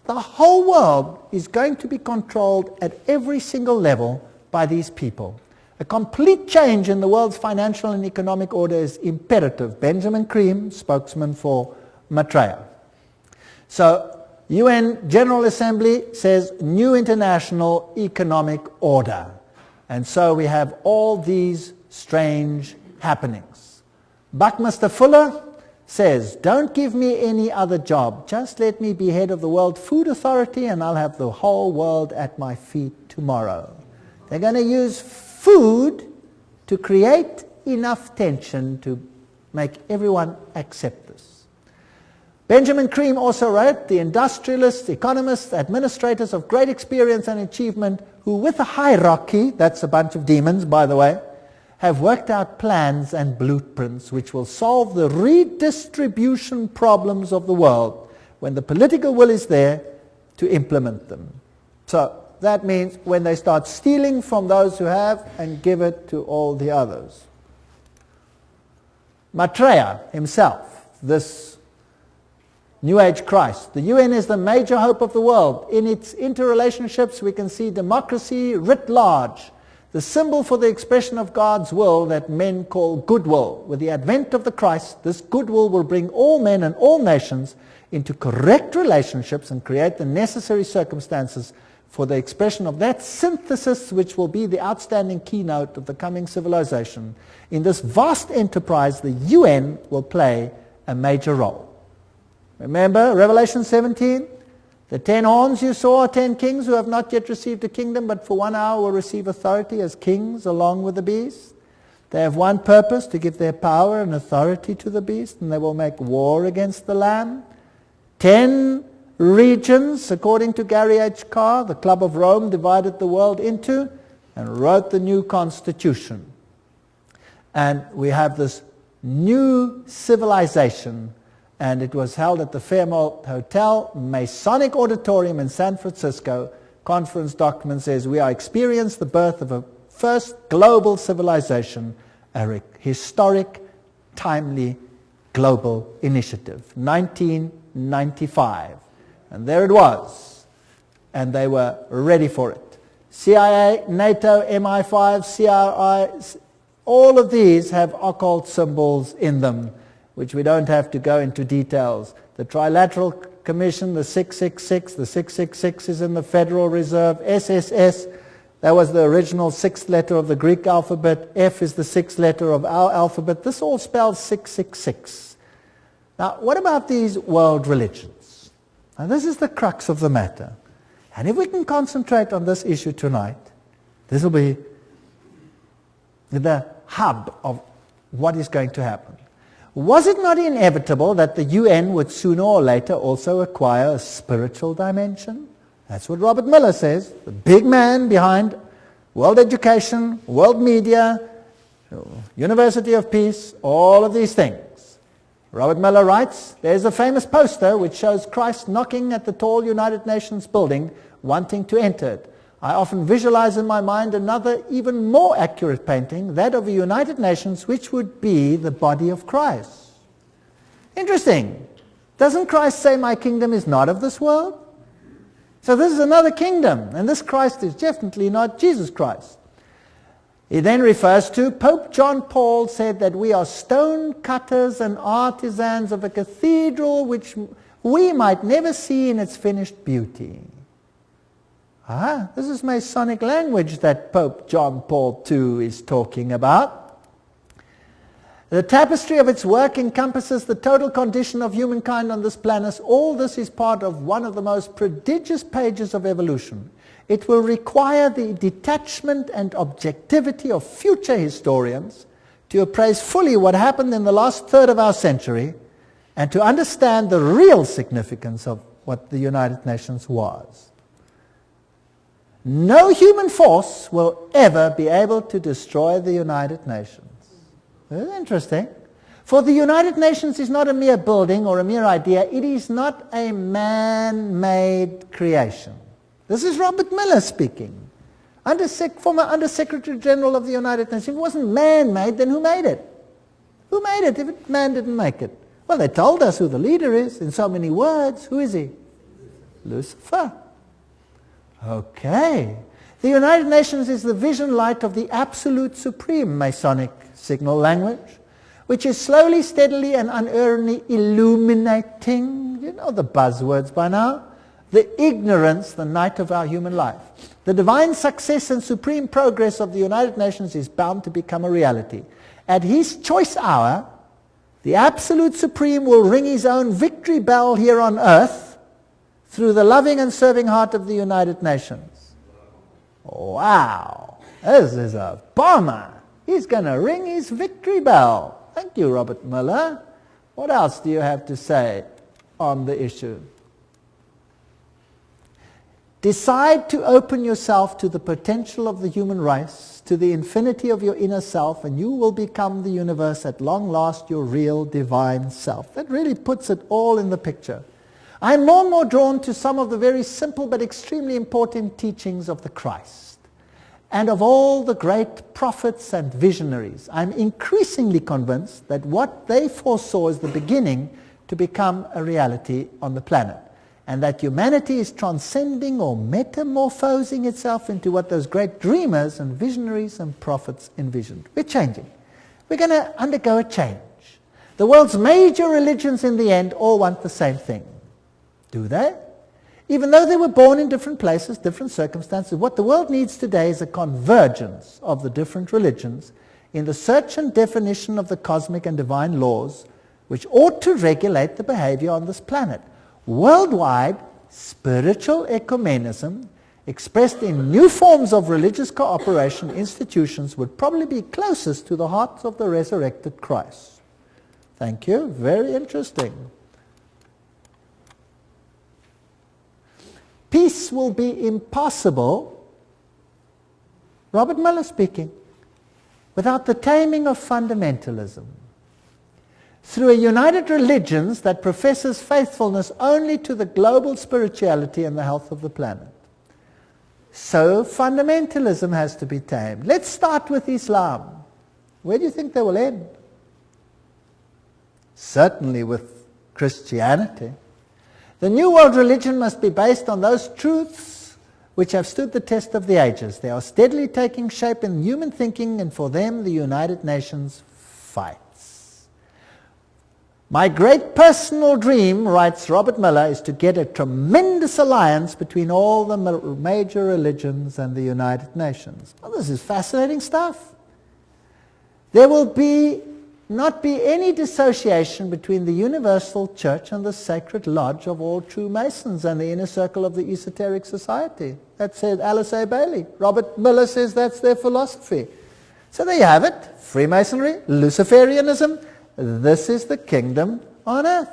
The whole world is going to be controlled at every single level by these people. A complete change in the world's financial and economic order is imperative." Benjamin Cream, spokesman for Maitreya. So, UN General Assembly says new international economic order. And so we have all these strange happenings. Buckminster Fuller says, "Don't give me any other job. Just let me be head of the World Food Authority and I'll have the whole world at my feet tomorrow." They're going to use food to create enough tension to make everyone accept this. Benjamin Cream also wrote, "The industrialists, economists, administrators of great experience and achievement who with a hierarchy," that's a bunch of demons by the way, have worked out plans and blueprints which will solve the redistribution problems of the world when the political will is there to implement them. So that means when they start stealing from those who have and give it to all the others. Maitreya himself, this New Age Christ. The UN is the major hope of the world. In its interrelationships we can see democracy writ large, the symbol for the expression of God's will that men call goodwill. With the advent of the Christ, this goodwill will bring all men and all nations into correct relationships and create the necessary circumstances for the expression of that synthesis which will be the outstanding keynote of the coming civilization. In this vast enterprise, the UN will play a major role. Remember Revelation 17? The 10 horns you saw are 10 kings who have not yet received a kingdom, but for 1 hour will receive authority as kings along with the beast. They have one purpose, to give their power and authority to the beast, and they will make war against the Lamb. 10 regions, according to Gary H. Carr, the Club of Rome divided the world into and wrote the new constitution. And we have this new civilization, and it was held at the Fairmont Hotel, Masonic Auditorium in San Francisco. Conference document says, we are experiencing the birth of a first global civilization, a historic, timely global initiative. 1995. And there it was. And they were ready for it. CIA, NATO, MI5, CRI, all of these have occult symbols in them, which we don't have to go into details. The Trilateral Commission, the 666, the 666 is in the Federal Reserve. SSS, that was the original 6th letter of the Greek alphabet. F is the 6th letter of our alphabet. This all spells 666. Now, what about these world religions? Now, this is the crux of the matter. And if we can concentrate on this issue tonight, this will be the hub of what is going to happen. Was it not inevitable that the UN would sooner or later also acquire a spiritual dimension? That's what Robert Miller says, the big man behind world education, world media, University of Peace, all of these things. Robert Miller writes, there's a famous poster which shows Christ knocking at the tall United Nations building, wanting to enter it. I often visualize in my mind another even more accurate painting, that of the United Nations, which would be the body of Christ. Interesting. Doesn't Christ say, my kingdom is not of this world? So this is another kingdom, and this Christ is definitely not Jesus Christ. He then refers to Pope John Paul said that we are stone cutters and artisans of a cathedral which we might never see in its finished beauty. This is Masonic language that Pope John Paul II is talking about. The tapestry of its work encompasses the total condition of humankind on this planet. All this is part of one of the most prodigious pages of evolution. It will require the detachment and objectivity of future historians to appraise fully what happened in the last third of our century and to understand the real significance of what the United Nations was. No human force will ever be able to destroy the United Nations. Isn't that interesting? For the United Nations is not a mere building or a mere idea. It is not a man-made creation. This is Robert Miller speaking, former Under-Secretary General of the United Nations. If it wasn't man-made, then who made it? Who made it if man didn't make it? Well, they told us who the leader is in so many words. Who is he? Lucifer. Okay. The United Nations is the vision light of the absolute supreme Masonic signal language, which is slowly, steadily, and unerringly illuminating, you know the buzzwords by now, the ignorance, the night of our human life. The divine success and supreme progress of the United Nations is bound to become a reality. At his choice hour, the absolute supreme will ring his own victory bell here on earth through the loving and serving heart of the United Nations. Wow, this is a bomber. He's going to ring his victory bell. Thank you, Robert Miller. What else do you have to say on the issue? Decide to open yourself to the potential of the human race, to the infinity of your inner self, and you will become the universe at long last, your real divine self. That really puts it all in the picture. I'm more and more drawn to some of the very simple but extremely important teachings of the Christ and of all the great prophets and visionaries. I'm increasingly convinced that what they foresaw is the beginning to become a reality on the planet, and that humanity is transcending or metamorphosing itself into what those great dreamers and visionaries and prophets envisioned. We're changing. We're going to undergo a change. The world's major religions in the end all want the same thing. Do they? Even though they were born in different places, different circumstances, what the world needs today is a convergence of the different religions in the search and definition of the cosmic and divine laws which ought to regulate the behavior on this planet. Worldwide, spiritual ecumenism, expressed in new forms of religious cooperation institutions, would probably be closest to the heart of the resurrected Christ. Thank you. Very interesting. Peace will be impossible, Robert Miller speaking, without the taming of fundamentalism. Through a united religions that professes faithfulness only to the global spirituality and the health of the planet. So fundamentalism has to be tamed. Let's start with Islam. Where do you think they will end? Certainly with Christianity. The New World religion must be based on those truths which have stood the test of the ages. They are steadily taking shape in human thinking, and for them the United Nations fights. My great personal dream, writes Robert Miller, is to get a tremendous alliance between all the major religions and the United Nations. Well, this is fascinating stuff. There will not be any dissociation between the universal church and the sacred lodge of all true Masons and the inner circle of the esoteric society. That said Alice A. Bailey. Robert Miller says that's their philosophy. So there you have it. Freemasonry, Luciferianism. This is the kingdom on earth.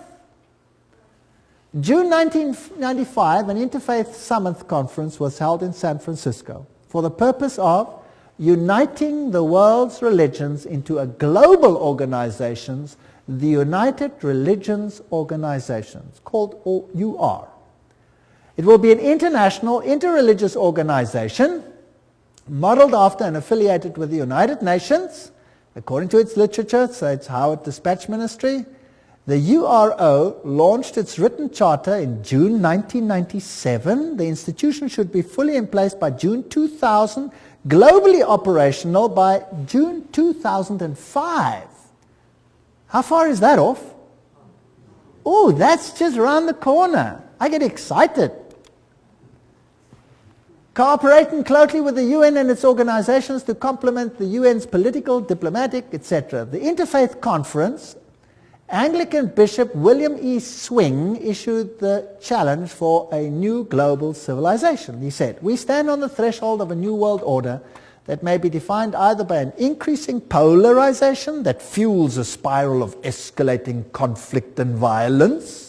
June 1995, an Interfaith Summit conference was held in San Francisco for the purpose of uniting the world's religions into a global organization, the United Religions Organizations, called UR. It will be an international, interreligious organization modeled after and affiliated with the United Nations, according to its literature, so it's Howard Dispatch Ministry. The URO launched its written charter in June 1997. The institution should be fully in place by June 2000, globally operational by June 2005. How far is that off? Oh, that's just around the corner. I get excited. Cooperating closely with the UN and its organizations to complement the UN's political, diplomatic, etc. The Interfaith Conference, Anglican Bishop William E. Swing issued the challenge for a new global civilization. He said, "We stand on the threshold of a new world order that may be defined either by an increasing polarization that fuels a spiral of escalating conflict and violence,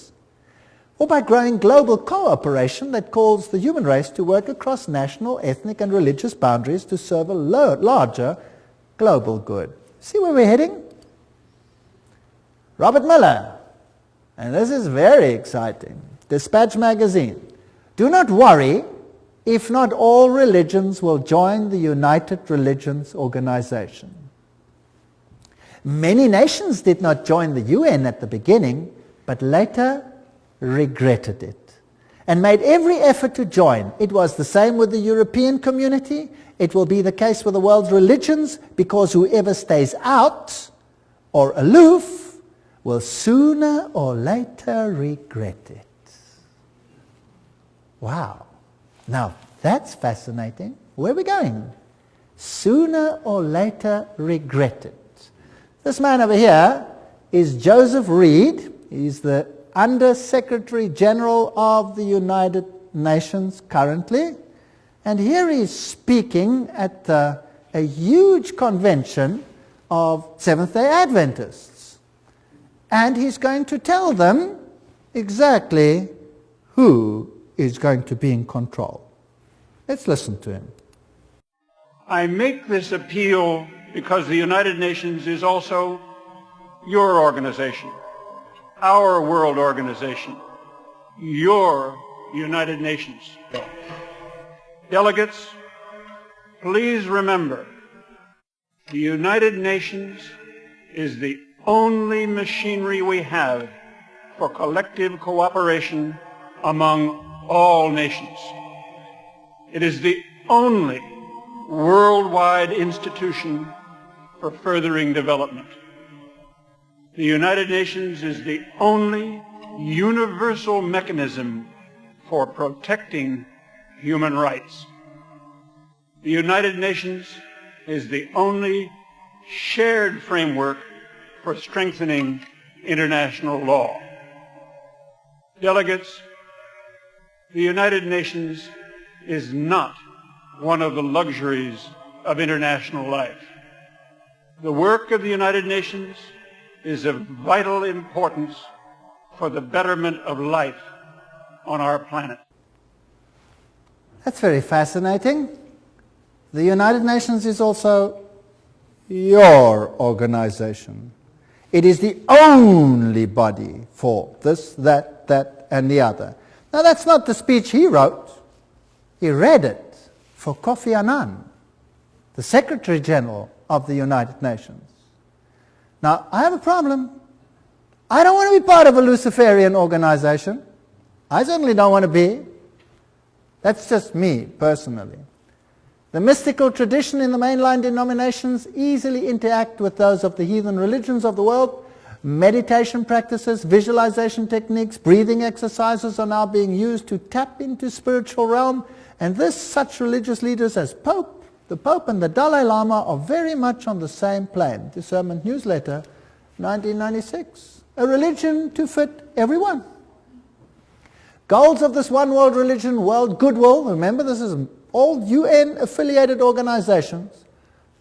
or by growing global cooperation that calls the human race to work across national, ethnic and religious boundaries to serve a larger global good." See where we're heading? Robert Miller, and this is very exciting, Dispatch magazine. "Do not worry if not all religions will join the United Religions Organization. Many nations did not join the UN at the beginning, but later regretted it and made every effort to join. It was the same with the European community. It will be the case with the world's religions, because whoever stays out or aloof will sooner or later regret it." Wow. Now, that's fascinating. Where are we going? Sooner or later regret it. This man over here is Joseph Reed. He's the Under-Secretary General of the United Nations currently. And here he's speaking at a huge convention of Seventh-day Adventists. And he's going to tell them exactly who is going to be in control. Let's listen to him. I make this appeal because the United Nations is also your organization, our world organization, your United Nations. Delegates, please remember, the United Nations is the only machinery we have for collective cooperation among all nations. It is the only worldwide institution for furthering development. The United Nations is the only universal mechanism for protecting human rights. The United Nations is the only shared framework for strengthening international law. Delegates, the United Nations is not one of the luxuries of international life. The work of the United Nations is of vital importance for the betterment of life on our planet. That's very fascinating. The United Nations is also your organization. It is the only body for this, that, and the other. Now that's not the speech he wrote. He read it for Kofi Annan, the Secretary General of the United Nations. Now, I have a problem. I don't want to be part of a Luciferian organization. I certainly don't want to be. That's just me, personally. The mystical tradition in the mainline denominations easily interact with those of the heathen religions of the world. Meditation practices, visualization techniques, breathing exercises are now being used to tap into spiritual realm, and such religious leaders as the Pope and the Dalai Lama are very much on the same plane. Discernment Newsletter, 1996. A religion to fit everyone. Goals of this one world religion, world goodwill, remember this is all UN affiliated organizations,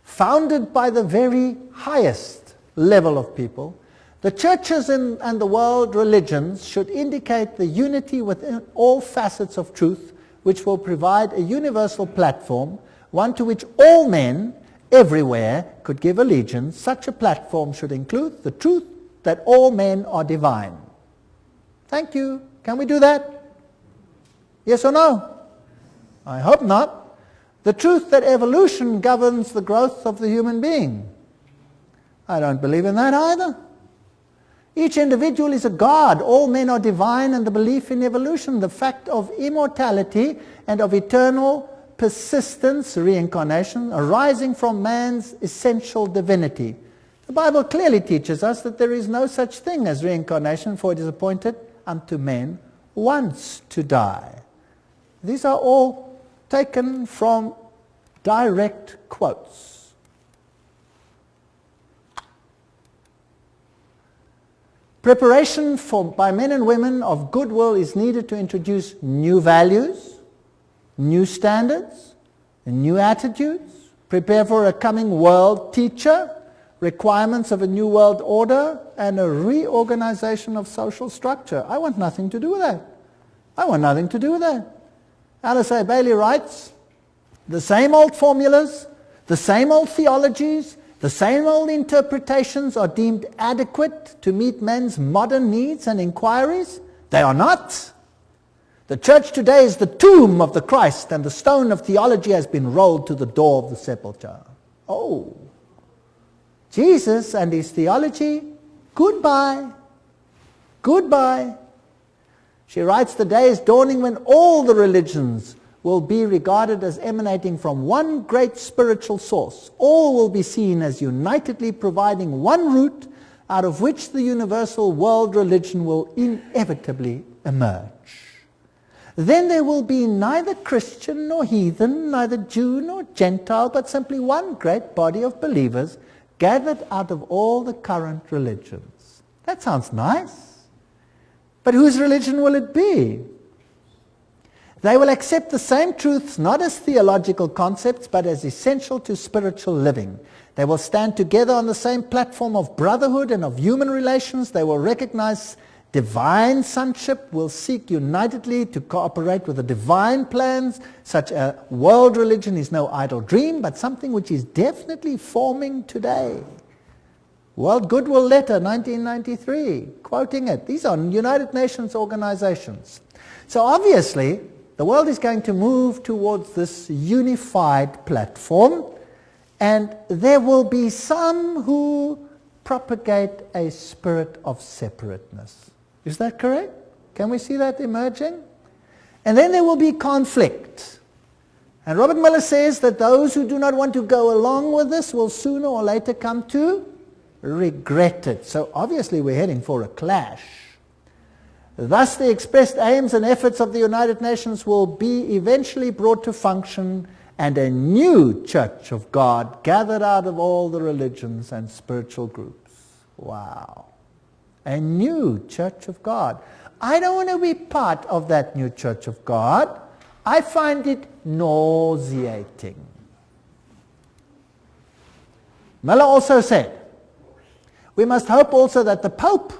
founded by the very highest level of people. The churches and the world religions should indicate the unity within all facets of truth, which will provide a universal platform, one to which all men everywhere could give allegiance. Such a platform should include the truth that all men are divine. Thank you. Can we do that? Yes or no? I hope not. The truth that evolution governs the growth of the human being. I don't believe in that either. Each individual is a god. All men are divine, and the belief in evolution, the fact of immortality and of eternal persistence, reincarnation, arising from man's essential divinity. The Bible clearly teaches us that there is no such thing as reincarnation, for it is appointed unto men once to die. These are all taken from direct quotes. Preparation by men and women of goodwill is needed to introduce new values, new standards, and new attitudes, prepare for a coming world teacher, requirements of a new world order, and a reorganization of social structure. I want nothing to do with that. I want nothing to do with that. Alice A. Bailey writes, the same old formulas, the same old theologies, the same old interpretations are deemed adequate to meet men's modern needs and inquiries. They are not. The church today is the tomb of the Christ, and the stone of theology has been rolled to the door of the sepulchre. Oh, Jesus and his theology, goodbye. Goodbye. She writes, the day is dawning when all the religions will be regarded as emanating from one great spiritual source. All will be seen as unitedly providing one root out of which the universal world religion will inevitably emerge. Then there will be neither Christian nor heathen, neither Jew nor Gentile, but simply one great body of believers gathered out of all the current religions. That sounds nice. But whose religion will it be? They will accept the same truths not as theological concepts, but as essential to spiritual living. They will stand together on the same platform of brotherhood and of human relations. They will recognize Divine sonship will seek unitedly to cooperate with the divine plans. Such a world religion is no idle dream, but something which is definitely forming today. World Goodwill Letter, 1993, quoting it. These are United Nations organizations. So obviously, the world is going to move towards this unified platform, and there will be some who propagate a spirit of separateness. Is that correct? Can we see that emerging? And then there will be conflict. And Robert Miller says that those who do not want to go along with this will sooner or later come to regret it. So obviously we're heading for a clash. Thus the expressed aims and efforts of the United Nations will be eventually brought to function, and a new church of God gathered out of all the religions and spiritual groups. Wow. A new church of God. I don't want to be part of that new church of God. I find it nauseating. Miller also said, we must hope also that the Pope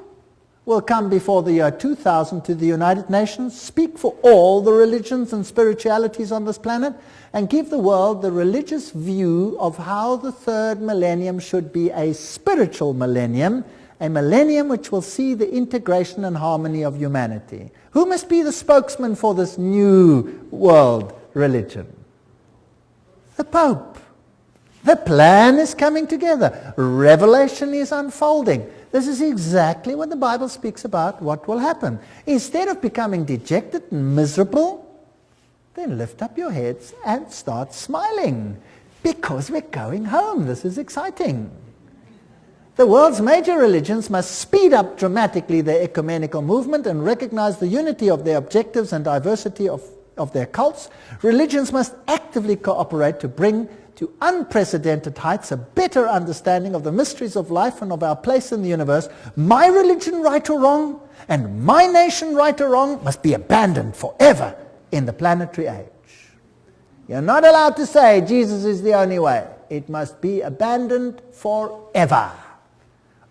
will come before the year 2000 to the United Nations, speak for all the religions and spiritualities on this planet, and give the world the religious view of how the third millennium should be a spiritual millennium, a millennium which will see the integration and harmony of humanity. Who must be the spokesman for this new world religion? The Pope. The plan is coming together. Revelation is unfolding. This is exactly what the Bible speaks about what will happen. Instead of becoming dejected and miserable, then lift up your heads and start smiling, because we're going home. This is exciting. The world's major religions must speed up dramatically their ecumenical movement and recognize the unity of their objectives and diversity of their cults. Religions must actively cooperate to bring to unprecedented heights a better understanding of the mysteries of life and of our place in the universe. My religion, right or wrong, and my nation, right or wrong, must be abandoned forever in the planetary age. You're not allowed to say Jesus is the only way. It must be abandoned forever.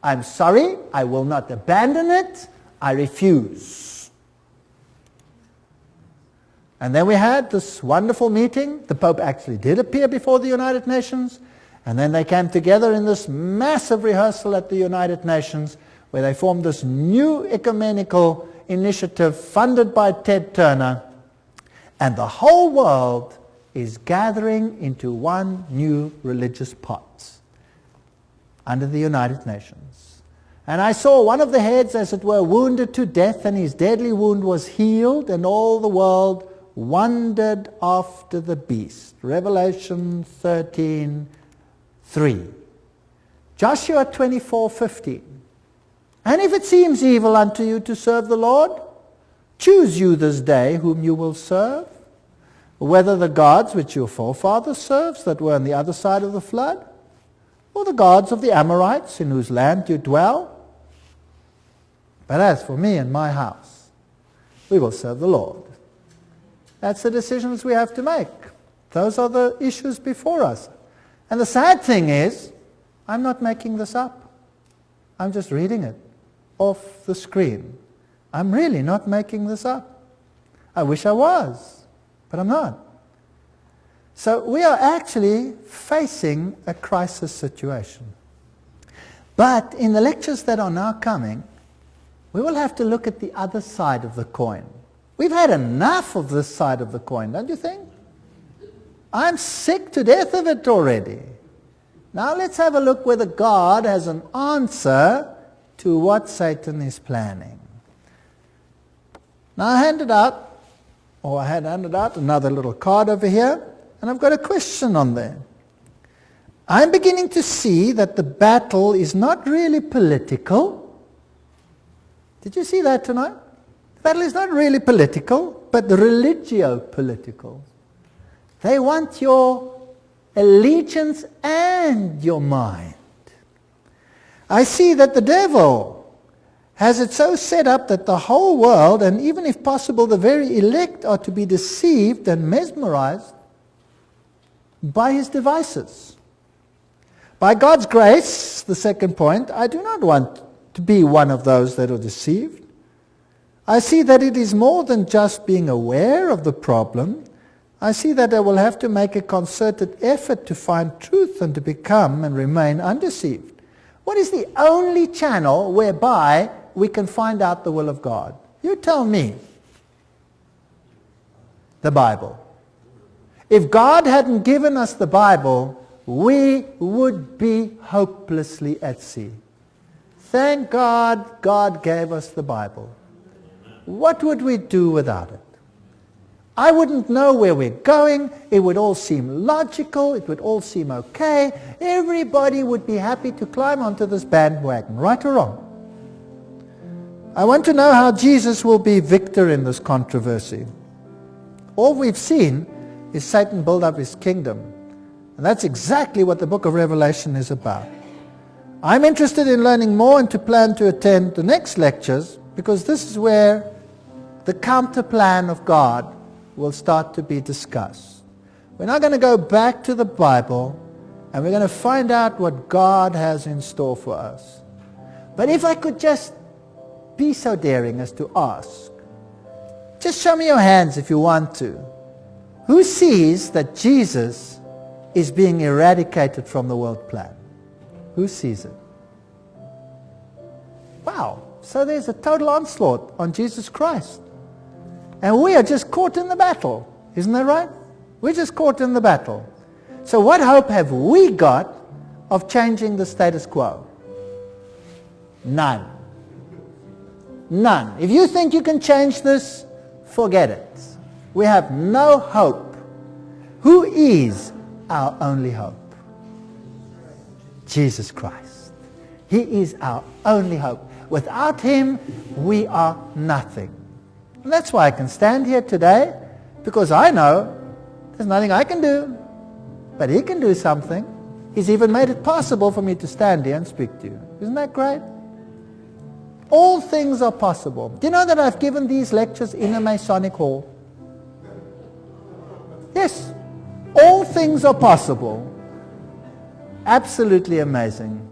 I'm sorry, I will not abandon it. I refuse. And then we had this wonderful meeting. The Pope actually did appear before the United Nations. And then they came together in this massive rehearsal at the United Nations, where they formed this new ecumenical initiative funded by Ted Turner. And the whole world is gathering into one new religious pot under the United Nations. And I saw one of the heads, as it were, wounded to death, and his deadly wound was healed, and all the world wandered after the beast. Revelation 13:3. Joshua 24:15. And if it seems evil unto you to serve the Lord, choose you this day whom you will serve, whether the gods which your forefathers served that were on the other side of the flood, or the gods of the Amorites in whose land you dwell. But as for me and my house, we will serve the Lord. That's the decisions we have to make. Those are the issues before us. And the sad thing is, I'm not making this up. I'm just reading it off the screen. I'm really not making this up. I wish I was, but I'm not. So we are actually facing a crisis situation. But in the lectures that are now coming, we will have to look at the other side of the coin. We've had enough of this side of the coin, don't you think? I'm sick to death of it already. Now let's have a look whether God has an answer to what Satan is planning. Now I had handed out another little card over here, and I've got a question on there. I'm beginning to see that the battle is not really political. Did you see that tonight? The battle is not really political, but religio-political. They want your allegiance and your mind. I see that the devil has it so set up that the whole world, and even if possible the very elect, are to be deceived and mesmerized by his devices. By God's grace, the second point, I do not want to be one of those that are deceived. I see that it is more than just being aware of the problem. I see that I will have to make a concerted effort to find truth and to become and remain undeceived. What is the only channel whereby we can find out the will of God? You tell me. The Bible. If God hadn't given us the Bible, we would be hopelessly at sea. Thank God, God gave us the Bible. What would we do without it? I wouldn't know where we're going. It would all seem logical. It would all seem okay. Everybody would be happy to climb onto this bandwagon, right or wrong. I want to know how Jesus will be victor in this controversy. All we've seen is Satan build up his kingdom. And that's exactly what the book of Revelation is about. I'm interested in learning more and to plan to attend the next lectures, because this is where the counter plan of God will start to be discussed. We're now going to go back to the Bible and we're going to find out what God has in store for us. But if I could just be so daring as to ask, just show me your hands if you want to. Who sees that Jesus is being eradicated from the world plan? Who sees it? Wow, so there's a total onslaught on Jesus Christ. And we are just caught in the battle. Isn't that right? We're just caught in the battle. So what hope have we got of changing the status quo? None. None. If you think you can change this, forget it. We have no hope. Who is our only hope? Jesus Christ. He is our only hope. Without him, we are nothing. And that's why I can stand here today, because I know there's nothing I can do, but he can do something. He's even made it possible for me to stand here and speak to you. Isn't that great? All things are possible. Do you know that I've given these lectures in a Masonic hall? Yes. All things are possible. Absolutely amazing.